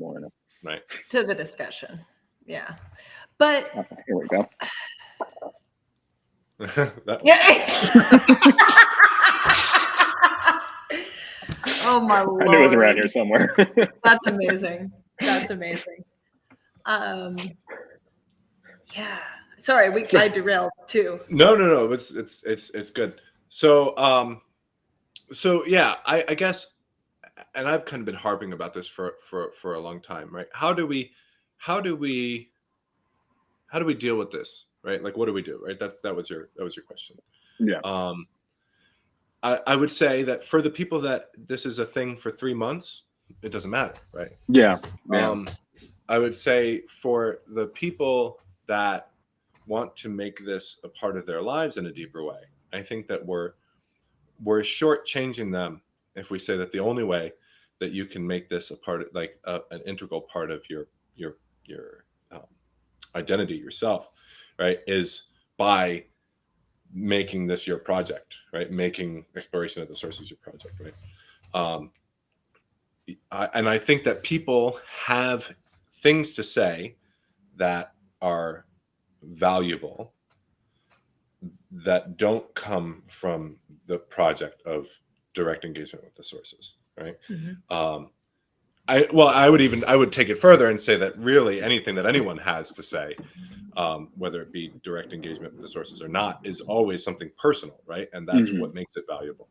right? To the discussion, yeah. But here we go. Oh my Lord. I knew it was around here somewhere. That's amazing. Yeah. Sorry, I derailed too. No. It's good. So yeah, I guess, and I've kind of been harping about this for a long time, right? How do we deal with this, right? Like, what do we do, right? That was your question. Yeah. I would say that for the people that this is a thing for 3 months, it doesn't matter, right? Yeah. I would say for the people that want to make this a part of their lives in a deeper way, I think that we're shortchanging them if we say that the only way that you can make this a part of, like, an integral part of your identity, yourself, right, is by making this your project, right? Making exploration of the sources your project, right? And I think that people have things to say that are valuable that don't come from the project of direct engagement with the sources, right? Mm-hmm. I would take it further and say that really anything that anyone has to say, whether it be direct engagement with the sources or not, is always something personal, right? And that's mm-hmm. what makes it valuable.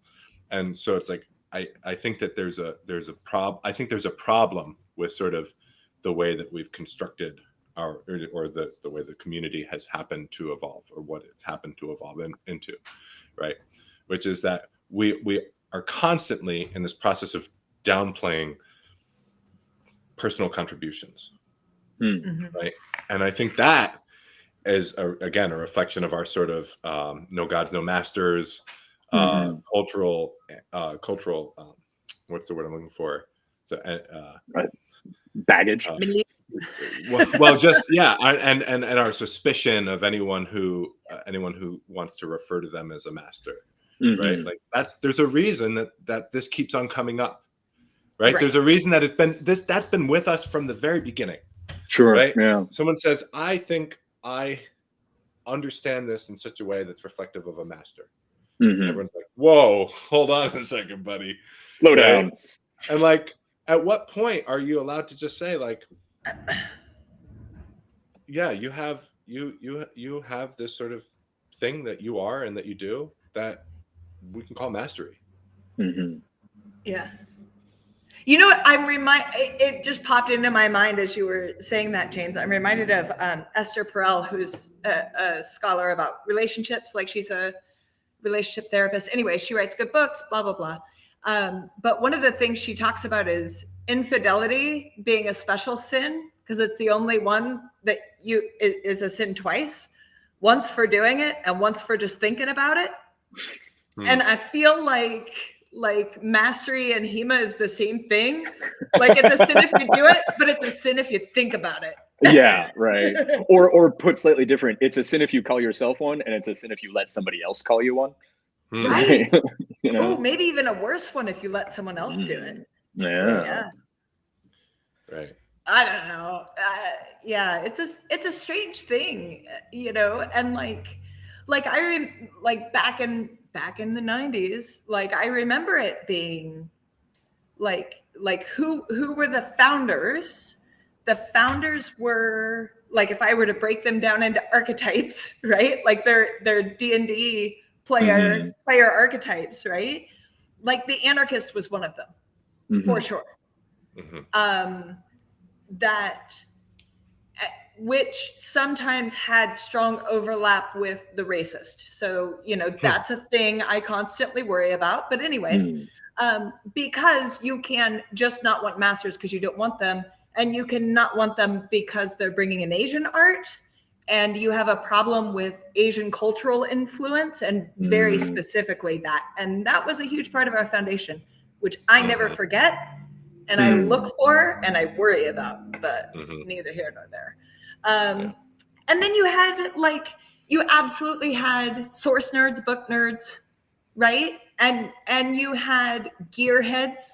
And so it's like, I think that there's a problem with sort of the way that we've constructed or the way the community has happened to evolve, or what it's happened to evolve into, right? Which is that we are constantly in this process of downplaying personal contributions, mm-hmm. right? And I think that is again a reflection of our sort of no gods, no masters, mm-hmm. cultural. What's the word I'm looking for? So baggage. Well, just yeah, and our suspicion of anyone who wants to refer to them as a master, mm-hmm. right? Like there's a reason that this keeps on coming up, right? There's a reason that that's been with us from the very beginning. Sure. Right. Yeah. Someone says, "I think I understand this in such a way that's reflective of a master." Mm-hmm. Everyone's like, "Whoa, hold on a second, buddy. Slow down." And like, at what point are you allowed to just say, like, yeah, you have this sort of thing that you are and that you do that we can call mastery? Mm-hmm. Yeah. You know what? It just popped into my mind as you were saying that, James. I'm reminded of Esther Perel, who's a scholar about relationships. Like, she's a relationship therapist. Anyway, she writes good books, blah, blah, blah. But one of the things she talks about is infidelity being a special sin, because it's the only one that is a sin twice, once for doing it and once for just thinking about it. And I feel like mastery and HEMA is the same thing. Like, it's a sin if you do it, but it's a sin if you think about it. Yeah, right. Or put slightly different, it's a sin if you call yourself one, and it's a sin if you let somebody else call you one. Right. You know? Oh, maybe even a worse one if you let someone else do it. Yeah. Right. I don't know. Yeah, it's a strange thing, you know. And like back in the 90s, like, I remember it being like who were the founders? The founders were, like, if I were to break them down into archetypes, right? Like their D&D player archetypes, right? Like, the anarchist was one of them, mm-hmm. for sure. Mm-hmm. Which sometimes had strong overlap with the racist. So, you know, that's a thing I constantly worry about. But anyways, because you can just not want masters because you don't want them, and you can not want them because they're bringing in Asian art, and you have a problem with Asian cultural influence, and very specifically that. And that was a huge part of our foundation, which I never forget, and I look for and I worry about, but neither here nor there. And then you had, like, you absolutely had source nerds, book nerds, right? And you had gearheads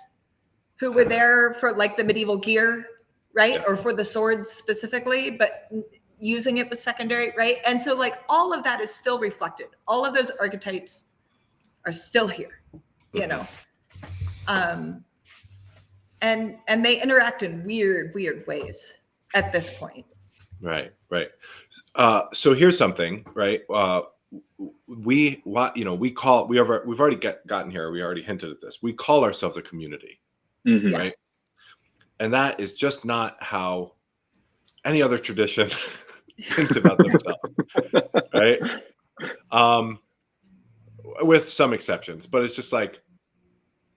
who were there for like the medieval gear, right? Yeah. Or for the swords specifically, but using it was secondary, right? And so like all of that is still reflected. All of those archetypes are still here, you know. And they interact in weird weird at this point. Right. So here's something, right? We've already gotten here. We already hinted at this. We call ourselves a community, right? And that is just not how any other tradition thinks about themselves, right? With some exceptions, but it's just like,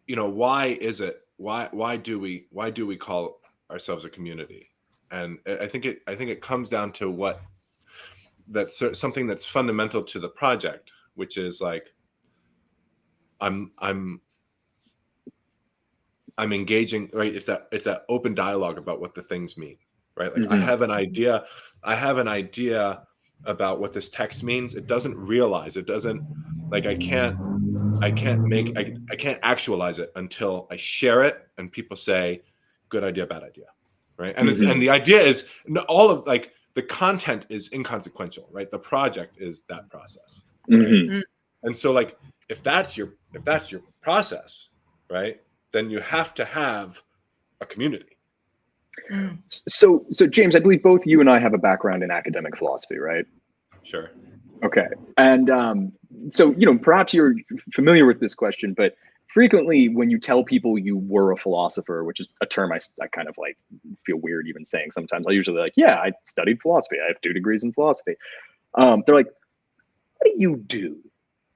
why do we call ourselves a community? And I think it comes down to something that's fundamental to the project, which is like I'm engaging, right? It's that open dialogue about what the things mean, right? Like I have an idea about what this text means. It doesn't like I can't actualize it until I share it and people say good idea, bad idea, right? And and the idea is all of like the content is inconsequential, right? The project is that process, right? And so like if that's your process, right, then you have to have a community. So James, I believe both you and I have a background in academic philosophy, right? Sure. Okay. And so, perhaps you're familiar with this question, but frequently when you tell people you were a philosopher, which is a term I kind of like feel weird even saying sometimes, I'll usually like, yeah, I studied philosophy. I have 2 degrees in philosophy. They're like, what do you do?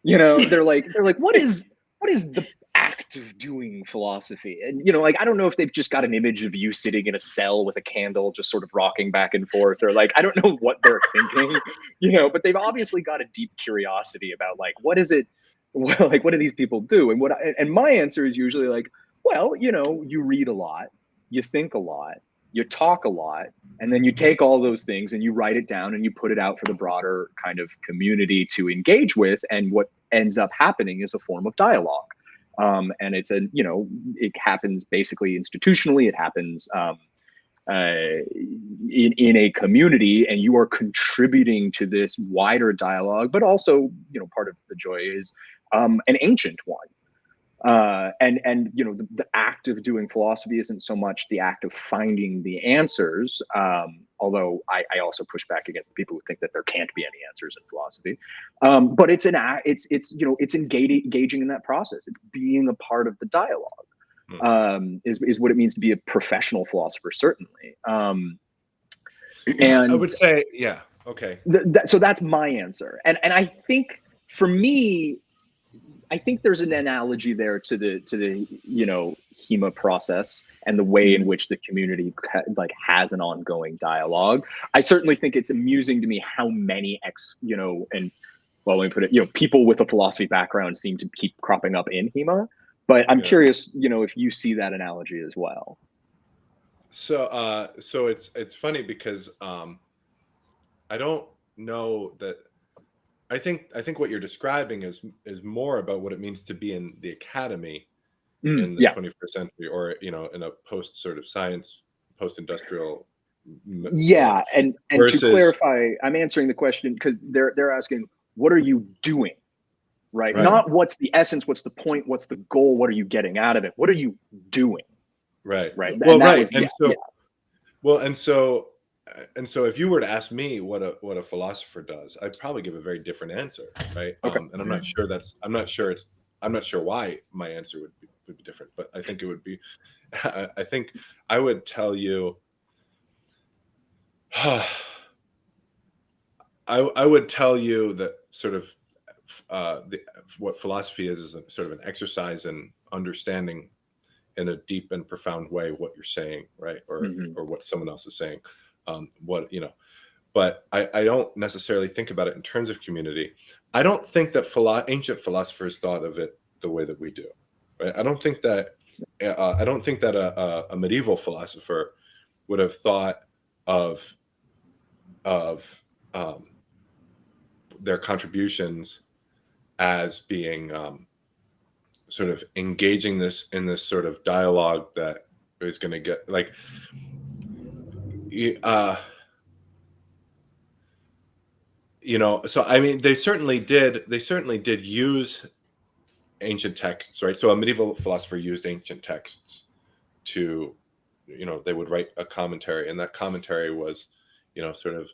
They're like, what is the act of doing philosophy? And, like, I don't know if they've just got an image of you sitting in a cell with a candle, just sort of rocking back and forth, or like, I don't know what they're thinking, but they've obviously got a deep curiosity about like, what is it? Well, like, what do these people do? And my answer is usually like, well, you read a lot, you think a lot, you talk a lot, and then you take all those things and you write it down and you put it out for the broader kind of community to engage with. And what ends up happening is a form of dialogue. And it's it happens basically institutionally. It happens in a community, and you are contributing to this wider dialogue. But also, part of the joy is an ancient one. And the act of doing philosophy isn't so much the act of finding the answers, although I also push back against the people who think that there can't be any answers in philosophy. But it's it's engaging in that process. It's being a part of the dialogue. Is what it means to be a professional philosopher, certainly. And I would say, yeah, okay. So that's my answer, and I think for me, I think there's an analogy there to the HEMA process and the way in which the community has an ongoing dialogue. I certainly think it's amusing to me how many let me put it, people with a philosophy background seem to keep cropping up in HEMA. But I'm curious, if you see that analogy as well. So it's funny because I don't know that. I think what you're describing is more about what it means to be in the academy in the 21st century, or in a post sort of science, post-industrial. Yeah, and versus, to clarify, I'm answering the question because they're asking, what are you doing? Right? Not what's the essence, what's the point, what's the goal, what are you getting out of it? What are you doing? Right. Well, and so if you were to ask me what a philosopher does, I'd probably give a very different answer, right? Okay. And I'm not sure why my answer would be different, but I think it would be. I think I would tell you. I would tell you that sort of what philosophy is a sort of an exercise in understanding in a deep and profound way what you're saying, right? Or what someone else is saying. But I don't necessarily think about it in terms of community. I don't think that ancient philosophers thought of it the way that we do, right? I don't think that a medieval philosopher would have thought of their contributions as being sort of engaging this in this sort of dialogue that is going to get like so I mean they certainly did use ancient texts, right? So a medieval philosopher used ancient texts to, they would write a commentary, and that commentary was, sort of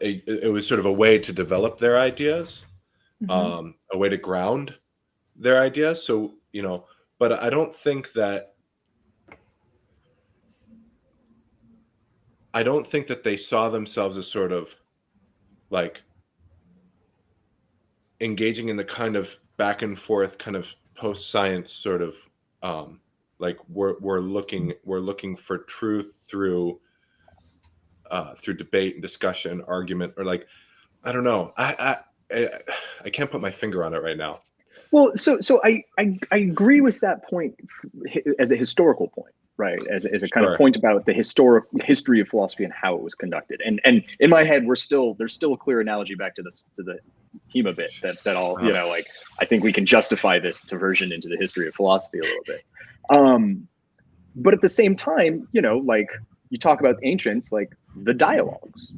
it was sort of a way to develop their ideas, a way to ground their ideas. So, but I don't think that they saw themselves as sort of like engaging in the kind of back and forth kind of post-science sort of like we're looking for truth through debate and discussion, argument, or like, I don't know. I can't put my finger on it right now. Well, so I agree with that point as a historical point, right? As a kind of point about the history of philosophy and how it was conducted. And in my head, there's still a clear analogy back to the HEMA bit that I'll, like, I think we can justify this diversion into the history of philosophy a little bit. But at the same time, like you talk about the ancients, like the dialogues,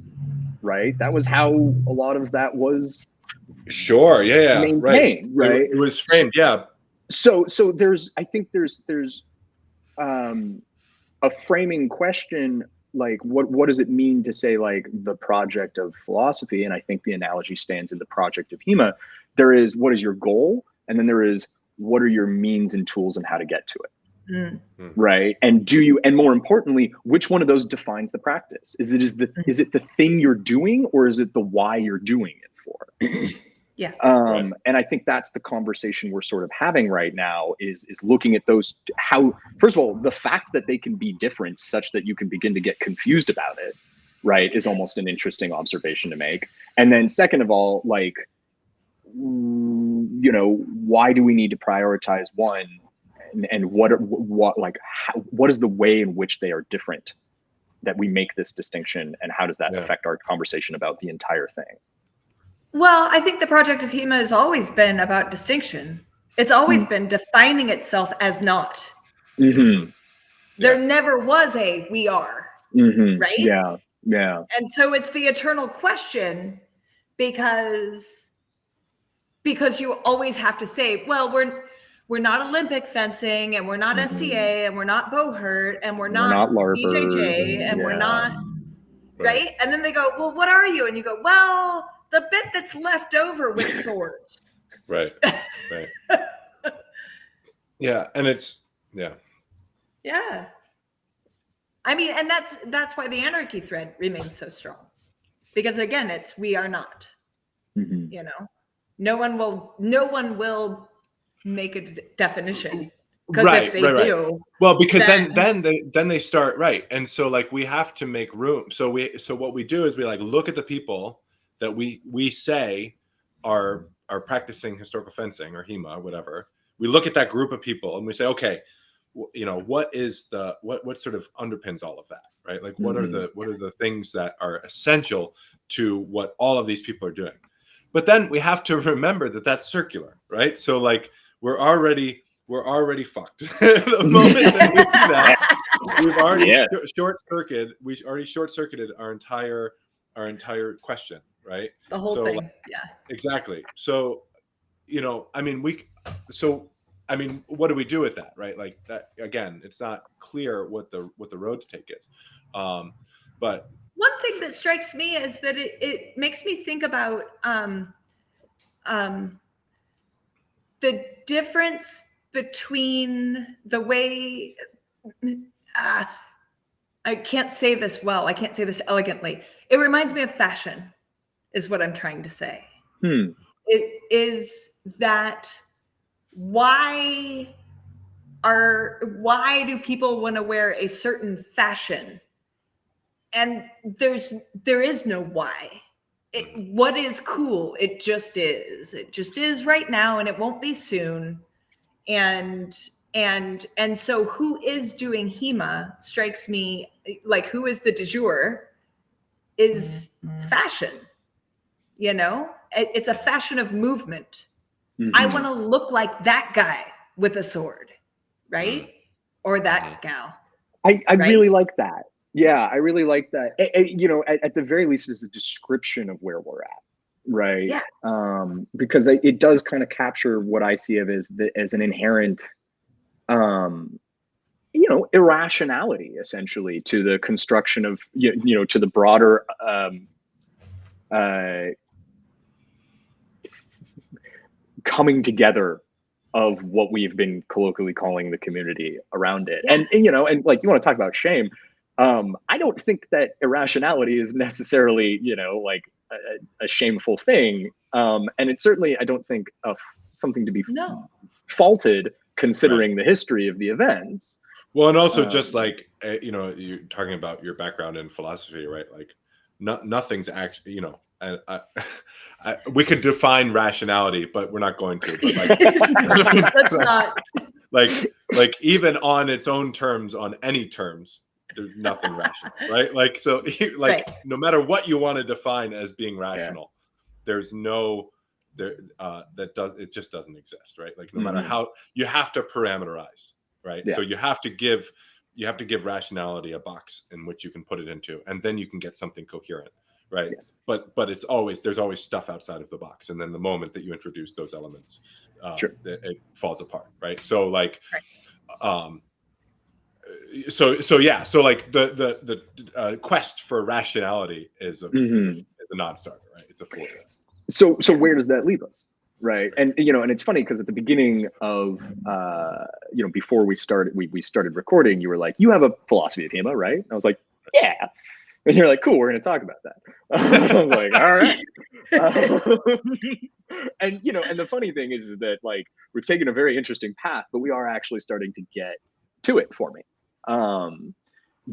right? That was how a lot of that was. Sure. Yeah. Maintained, right. It was framed. Yeah. So I think there's a framing question, like what does it mean to say like the project of philosophy? And I think the analogy stands in the project of HEMA. There is what is your goal, and then there is what are your means and tools and how to get to it. Right. And and more importantly, which one of those defines the practice? Is it the thing you're doing, or is it the why you're doing it for? Yeah. And I think that's the conversation we're sort of having right now is looking at those, how, first of all, the fact that they can be different such that you can begin to get confused about it, right, is almost an interesting observation to make. And then second of all, like, why do we need to prioritize one, and what is the way in which they are different that we make this distinction, and how does that affect our conversation about the entire thing? Well, I think the project of HEMA has always been about distinction. It's always been defining itself as not. There never was a we are, right? Yeah. And so it's the eternal question, because you always have to say, well, we're not Olympic fencing, and we're not SCA, and we're not Bohurt, and we're not BJJ, and we're not, right? And then they go, well, what are you? And you go, well, the bit that's left over with swords. Right. Yeah. And it's, Yeah. I mean, and that's why the anarchy thread remains so strong, because again, it's, we are not, no one will make a definition. Because if they do, well, because then they start, right. And so like we have to make room. So what we do is we like look at the people that we say are practicing historical fencing or HEMA or whatever. We look at that group of people and we say, okay, what sort of underpins all of that, right? Like what are the things that are essential to what all of these people are doing? But then we have to remember that that's circular, right? So like we're already fucked. The moment that we do that, we've already short-circuited our entire question, right? The whole thing. Like, exactly. So, what do we do with that, right? Like that, again, it's not clear what the road to take is. But one thing that strikes me is that it makes me think about the difference between the way I can't say this well. I can't say this elegantly. It reminds me of fashion, is what I'm trying to say. It is that why do people want to wear a certain fashion? And there is no why. What is cool? It just is. It just is right now, and it won't be soon. And so who is doing HEMA strikes me like who is the du jour, is fashion. You know, it's a fashion of movement. I want to look like that guy with a sword, right? Or that gal. I really like that. Yeah, I really like that. You know, at the very least, it's a description of where we're at, right? Yeah. Because it does kind of capture what I see of as an inherent, you know, irrationality essentially to the construction of you know, to the broader coming together of what we've been colloquially calling the community around it. And you know, and like, you want to talk about shame. I don't think that irrationality is necessarily, you know, like a shameful thing. And it's certainly, I don't think something to be faulted considering the history of the events. Well, and also just like, you know, you're talking about your background in philosophy, right? Like nothing's actually, you know, we could define rationality, but we're not going to. But like, let's not. Like even on its own terms, on any terms, there's nothing rational, right? Like, so like no matter what you want to define as being rational, there's no it just doesn't exist, right? Like no matter how, you have to parameterize, right? So you have to give rationality a box in which you can put it into, and then you can get something coherent. Right. Yes. But there's always stuff outside of the box. And then the moment that you introduce those elements, it falls apart. Right. So like, so yeah. So like the quest for rationality is a non-starter, right? It's a fool. So where does that leave us? Right. And, you know, and it's funny because at the beginning of, you know, before we started recording, you were like, you have a philosophy of HEMA, right? And I was like, yeah. And you're like, cool, we're going to talk about that. I was like, all right. And, you know, and the funny thing is that like, we've taken a very interesting path, but we are actually starting to get to it for me.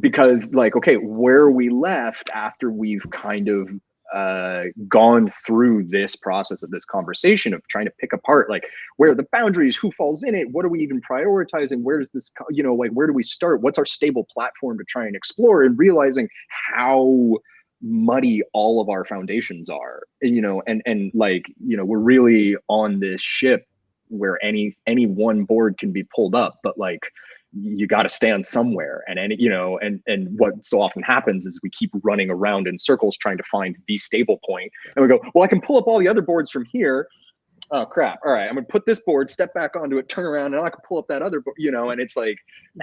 Because like, okay, where we left after we've kind of gone through this process of this conversation of trying to pick apart, like, where are the boundaries, who falls in it, what are we even prioritizing, where does this, you know, like, where do we start, what's our stable platform to try and explore, and realizing how muddy all of our foundations are, you know, and like, you know, we're really on this ship where any one board can be pulled up, but like, you got to stand somewhere, and you know, and what so often happens is we keep running around in circles trying to find the stable point, and we go, well, I can pull up all the other boards from here. Oh crap! All right, I'm gonna put this board, step back onto it, turn around, and I can pull up that other board, you know. And it's like,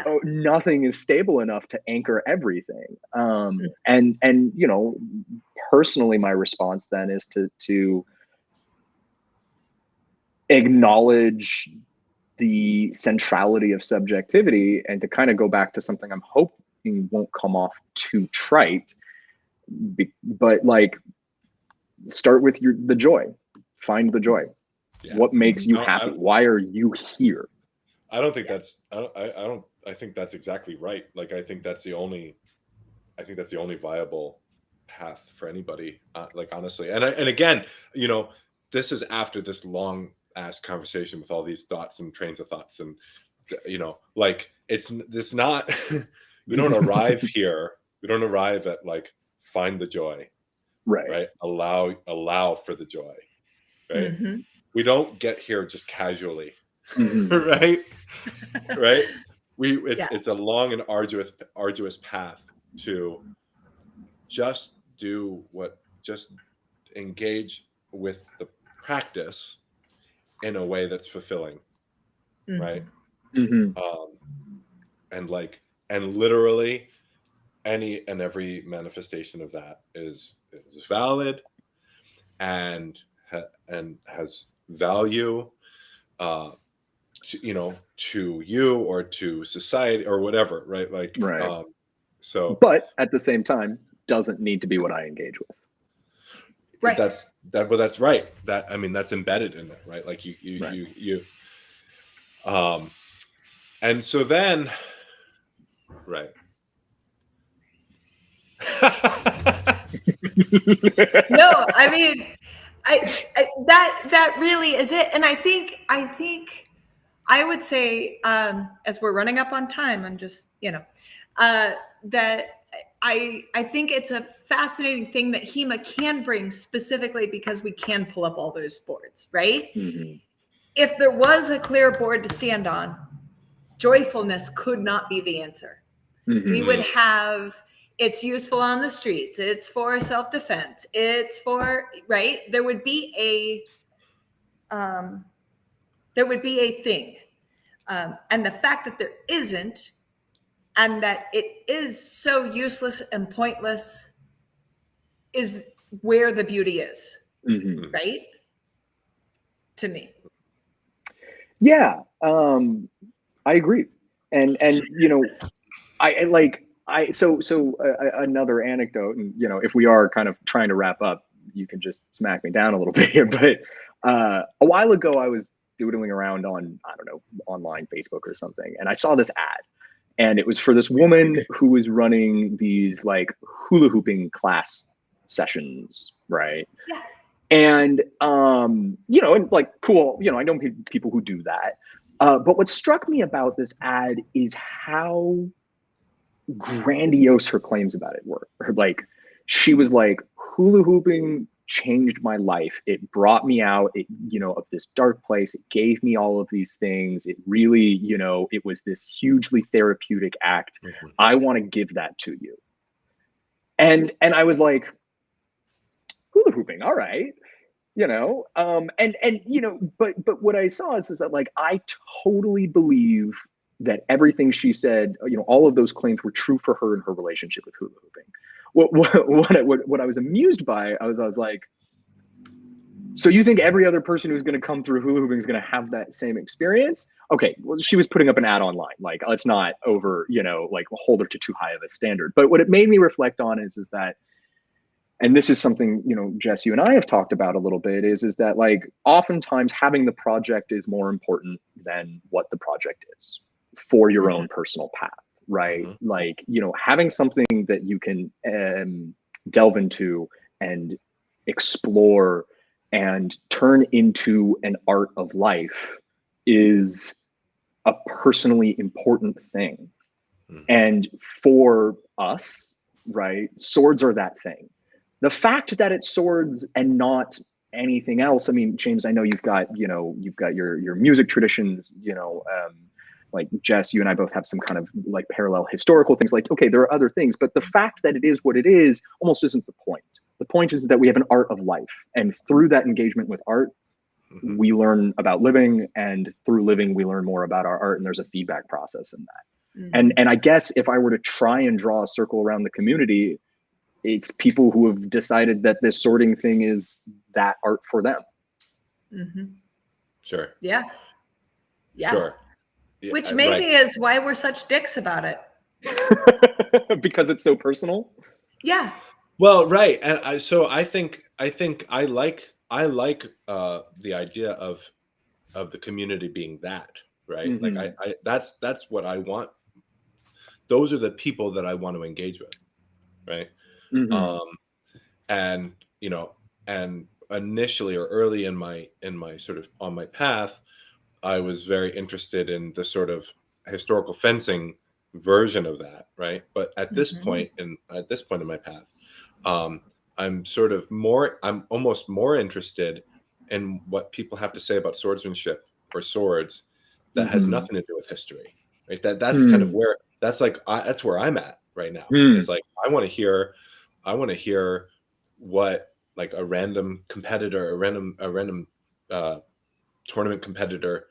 oh, nothing is stable enough to anchor everything. And you know, personally, my response then is to acknowledge the centrality of subjectivity, and to kind of go back to something I'm hoping won't come off too trite, but like, start with the joy, find the joy. What makes you happy? Why are you here? I don't think that's, I think that's exactly right. Like, I think that's the only viable path for anybody, like, honestly. And again, you know, this is after this long ass conversation with all these thoughts and trains of thoughts, and you know, like, it's not we don't arrive here, we don't arrive at like, find the joy, right? Allow for the joy, right? We don't get here just casually, right? It's a long and arduous path to just engage with the practice in a way that's fulfilling, right? And literally any and every manifestation of that is valid and has value, you know, to you or to society or whatever, right? Like, so, but at the same time, doesn't need to be what I engage with. Right. That's right. That, I mean, that's embedded in it, right? Like you and so then, right. No, I mean, that really is it. And I think I would say, as we're running up on time, I'm just, you know, that I think it's a fascinating thing that HEMA can bring, specifically because we can pull up all those boards, right? Mm-hmm. If there was a clear board to stand on, joyfulness could not be the answer. Mm-hmm. We would have, it's useful on the streets, it's for self-defense, it's for, right? There would be a thing. And the fact that there isn't, and that it is so useless and pointless, is where the beauty is, Mm-hmm. right? To me. Yeah, I agree. And you know, another anecdote, and you know, if we are kind of trying to wrap up, you can just smack me down a little bit here. But a while ago, I was doodling around on, I don't know, online Facebook or something, and I saw this ad, and it was for this woman who was running these like hula hooping class sessions, right? Yeah. And you know, and like, cool, you know, I know people who do that. But what struck me about this ad is how grandiose her claims about it were. Like, she was like, hula hooping changed my life. It brought me out, you know, of this dark place. It gave me all of these things. It really, you know, it was this hugely therapeutic act. Mm-hmm. I want to give that to you. And I was like, hula hooping, all right. You know, and you know, but what I saw is that, like, I totally believe that everything she said, you know, all of those claims were true for her in her relationship with hula hooping. What I was amused by, I was like, so you think every other person who's going to come through hula hooping is going to have that same experience? Okay, well, she was putting up an ad online. Like, let's not you know, like, hold her to too high of a standard. But what it made me reflect on is that, and this is something, you know, Jess, you and I have talked about a little bit, is that, like, oftentimes having the project is more important than what the project is for your own personal path, right? Mm-hmm. Like, you know, having something that you can delve into and explore and turn into an art of life is a personally important thing. Mm-hmm. And for us, right, swords are that thing. The fact that it's swords and not anything else. I mean, James, I know you've got your music traditions, you know, like Jess, you and I both have some kind of like parallel historical things. Like, okay, there are other things, but the fact that it is what it is almost isn't the point. The point is that we have an art of life. And through that engagement with art, mm-hmm. we learn about living, and through living, we learn more about our art, and there's a feedback process in that. Mm-hmm. And I guess if I were to try and draw a circle around the community, it's people who have decided that this sorting thing is that art for them. Mm-hmm. Sure. Yeah. Yeah. Sure. Yeah, which maybe is why we're such dicks about it. Because it's so personal. Yeah. Well, right. And I think I like the idea of the community being that, right? Mm-hmm. Like I that's what I want. Those are the people that I want to engage with. Right. Mm-hmm. And, you know, and initially or early in my sort of on my path, I was very interested in the sort of historical fencing version of that. Right. But at this mm-hmm. point in my path, I'm almost more interested in what people have to say about swordsmanship or swords that mm-hmm. has nothing to do with history. Right. That's mm-hmm. kind of where that's where I'm at right now. Mm-hmm. It's like, I want to hear what, like, a random competitor, a random tournament competitor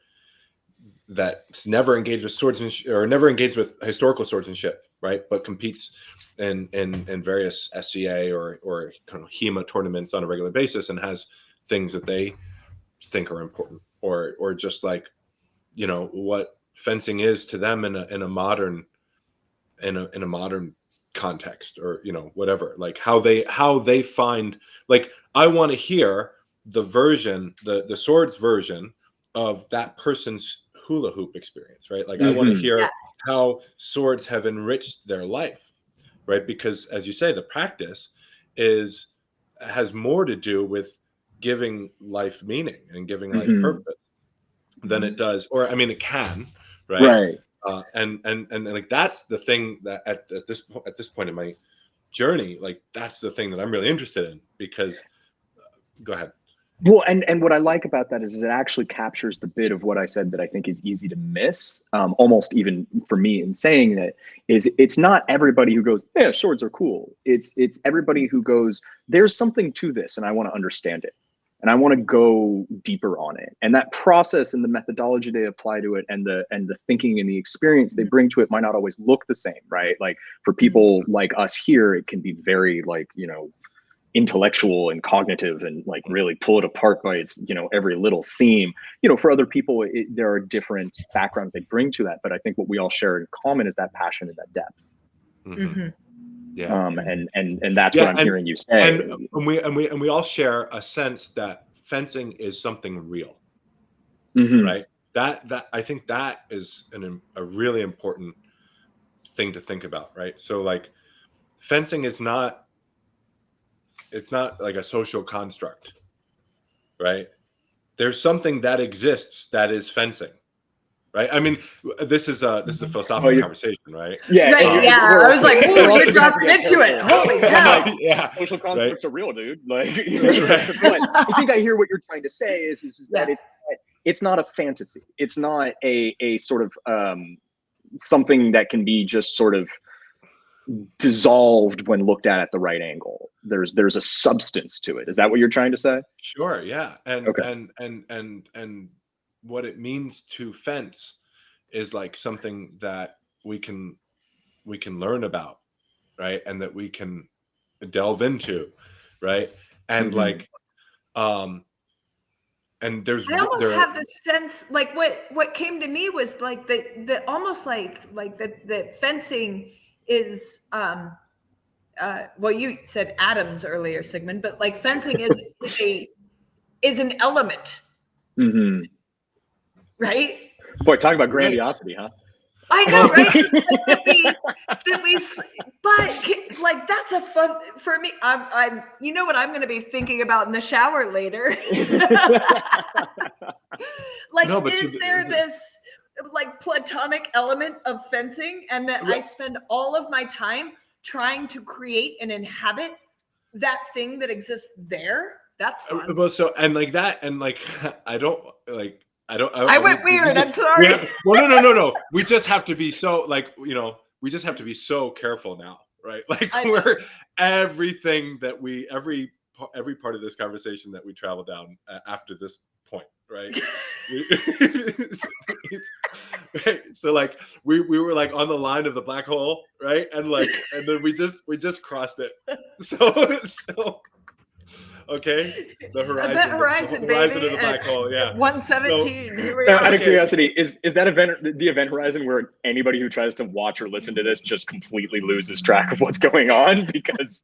that's never engaged with swordsmanship or never engaged with historical swordsmanship, right? But competes in various SCA or kind of HEMA tournaments on a regular basis and has things that they think are important, or just, like, you know, what fencing is to them in a modern context, or, you know, whatever, like how they find, like, I want to hear the version, the swords version of that person's hula hoop experience, right? Like, mm-hmm. I want to hear how swords have enriched their life, right? Because, as you say, the practice has more to do with giving life meaning and giving life mm-hmm. purpose than it does, or, I mean, it can, right? And like, that's the thing that at this point in journey, like that's the thing that I'm really interested in, because go ahead. Well, and what I like about that is it actually captures the bit of what I said that I think is easy to miss, almost even for me in saying that, is it's not everybody who goes, yeah, swords are cool. It's everybody who goes, there's something to this and I want to understand it. And I want to go deeper on it. And that process and the methodology they apply to it and the thinking and the experience they bring to it might not always look the same, right? Like for people like us here, it can be very like, you know, intellectual and cognitive and like really pull it apart by its, you know, every little seam. You know, for other people, there are different backgrounds they bring to that. But I think what we all share in common is that passion and that depth. Mm-hmm. Yeah. And that's what I'm hearing you say. And we all share a sense that fencing is something real, right? That I think that is a really important thing to think about, right? So like fencing is not, it's not like a social construct, right? There's something that exists that is fencing, right? I mean, this is a philosophical conversation, right? Yeah, right. Yeah, I was like, "Ooh, you're dropping into it." Holy cow! Like, yeah, social constructs are real, dude. Like, I think I hear what you're trying to say is that it's not a fantasy. It's not a sort of something that can be just sort of dissolved when looked at the right angle. There's a substance to it. Is that what you're trying to say? Sure. Yeah. And okay. and what it means to fence is like something that we can learn about, right? And that we can delve into, right? And like and I almost have this sense, like what came to me was like the almost like the fencing is well, you said atoms earlier, Sigmund, but like fencing is an element, right? Boy, talking about grandiosity, huh? I know, right? But like that's a fun for me. I'm you know what I'm going to be thinking about in the shower later. Like, no, is there this like platonic element of fencing, and that I spend all of my time trying to create and inhabit that thing that exists there? That's fun. Well, so and like that, and like I don't like. I went weird. I'm sorry. No. We just have to be so like, you know, we just have to be so careful now, right? Like we're everything that every part of this conversation that we travel down after this point, right? Right? So like we were like on the line of the black hole, right? And then we just crossed it. So. Okay, the horizon, event horizon, the horizon baby, of the black hole. Yeah, 117. So, here we are. Out of curiosity, is that the event horizon where anybody who tries to watch or listen to this just completely loses track of what's going on? Because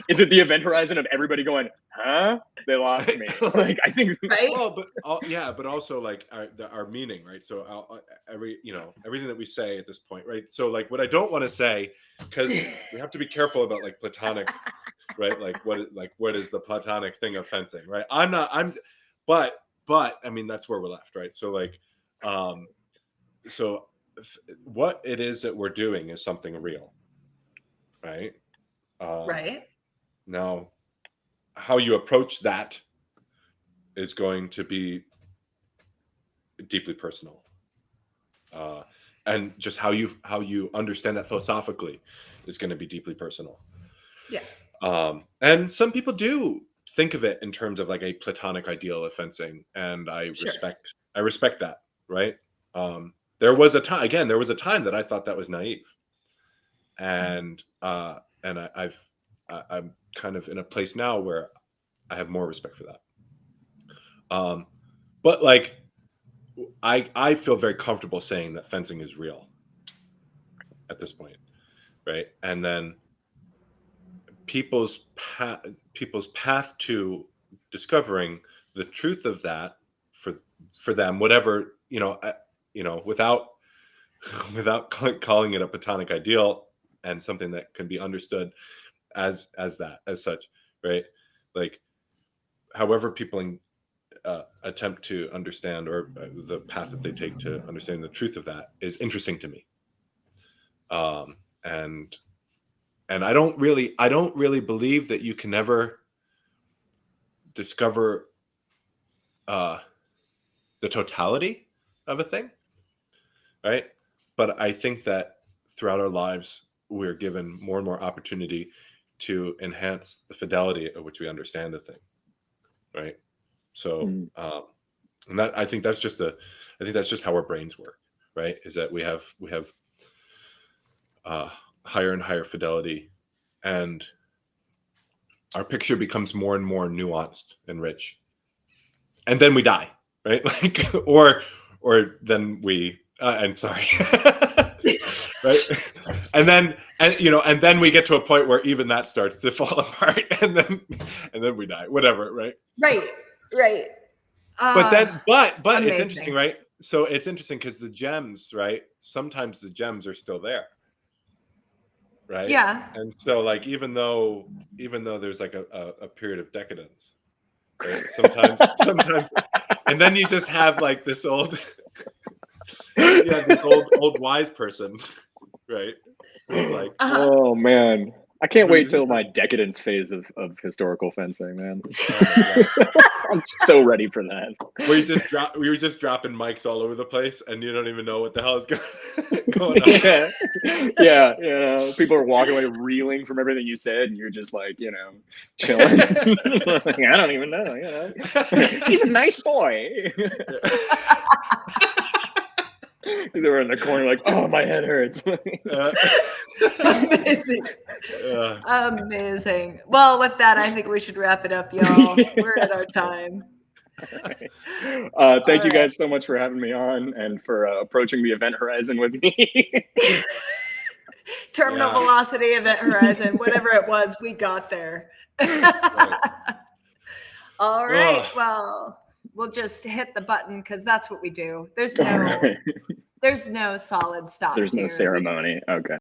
is it the event horizon of everybody going, huh? They lost me. Like I think. Right. Well, but also like our meaning, right? So everything that we say at this point, right? So like what I don't want to say, because we have to be careful about like platonic. Right, like what is the platonic thing of fencing, right? But I mean that's where we're left, right? So like, what it is that we're doing is something real, right? Right. Now, how you approach that is going to be deeply personal, and just how you understand that philosophically is going to be deeply personal. Yeah. And some people do think of it in terms of like a platonic ideal of fencing, and I respect that, right? There was a time that I thought that was naive, and I'm kind of in a place now where I have more respect for that. But like I feel very comfortable saying that fencing is real at this point, right? And then people's path to discovering the truth of that for them, whatever, without calling it a platonic ideal and something that can be understood as such, right? Like however people attempt to understand, or the path that they take to understanding the truth of that is interesting to me, and And I don't really believe that you can ever discover the totality of a thing, right? But I think that throughout our lives, we're given more and more opportunity to enhance the fidelity at which we understand a thing, right? So, and that I think that's just how our brains work, right? Is that we have higher and higher fidelity, and our picture becomes more and more nuanced and rich, and then we die, right? Like, or then we. I'm sorry. Right, and then we get to a point where even that starts to fall apart, and then we die, whatever, right? Right. But amazing. It's interesting, right? So it's interesting because the gems, right? Sometimes the gems are still there, right? Yeah. And so, like, even though there's like a period of decadence, right? Sometimes, and then you just have like this old, this old wise person, right? It's like, oh man, I can't wait till my decadence phase of historical fencing, man. I'm so ready for that. We were just dropping mics all over the place, and you don't even know what the hell is going on. Yeah. People are walking away reeling from everything you said, and you're just like, chilling. Like, I don't even know. He's a nice boy. They were in the corner like, oh, my head hurts. Amazing. Well, with that, I think we should wrap it up, y'all. We're at our time. Thank you guys so much for having me on and for approaching the event horizon with me. Terminal velocity, event horizon, whatever it was, we got there. All right. Well, we'll just hit the button because that's what we do. There's no solid stop. There's no ceremony. Okay.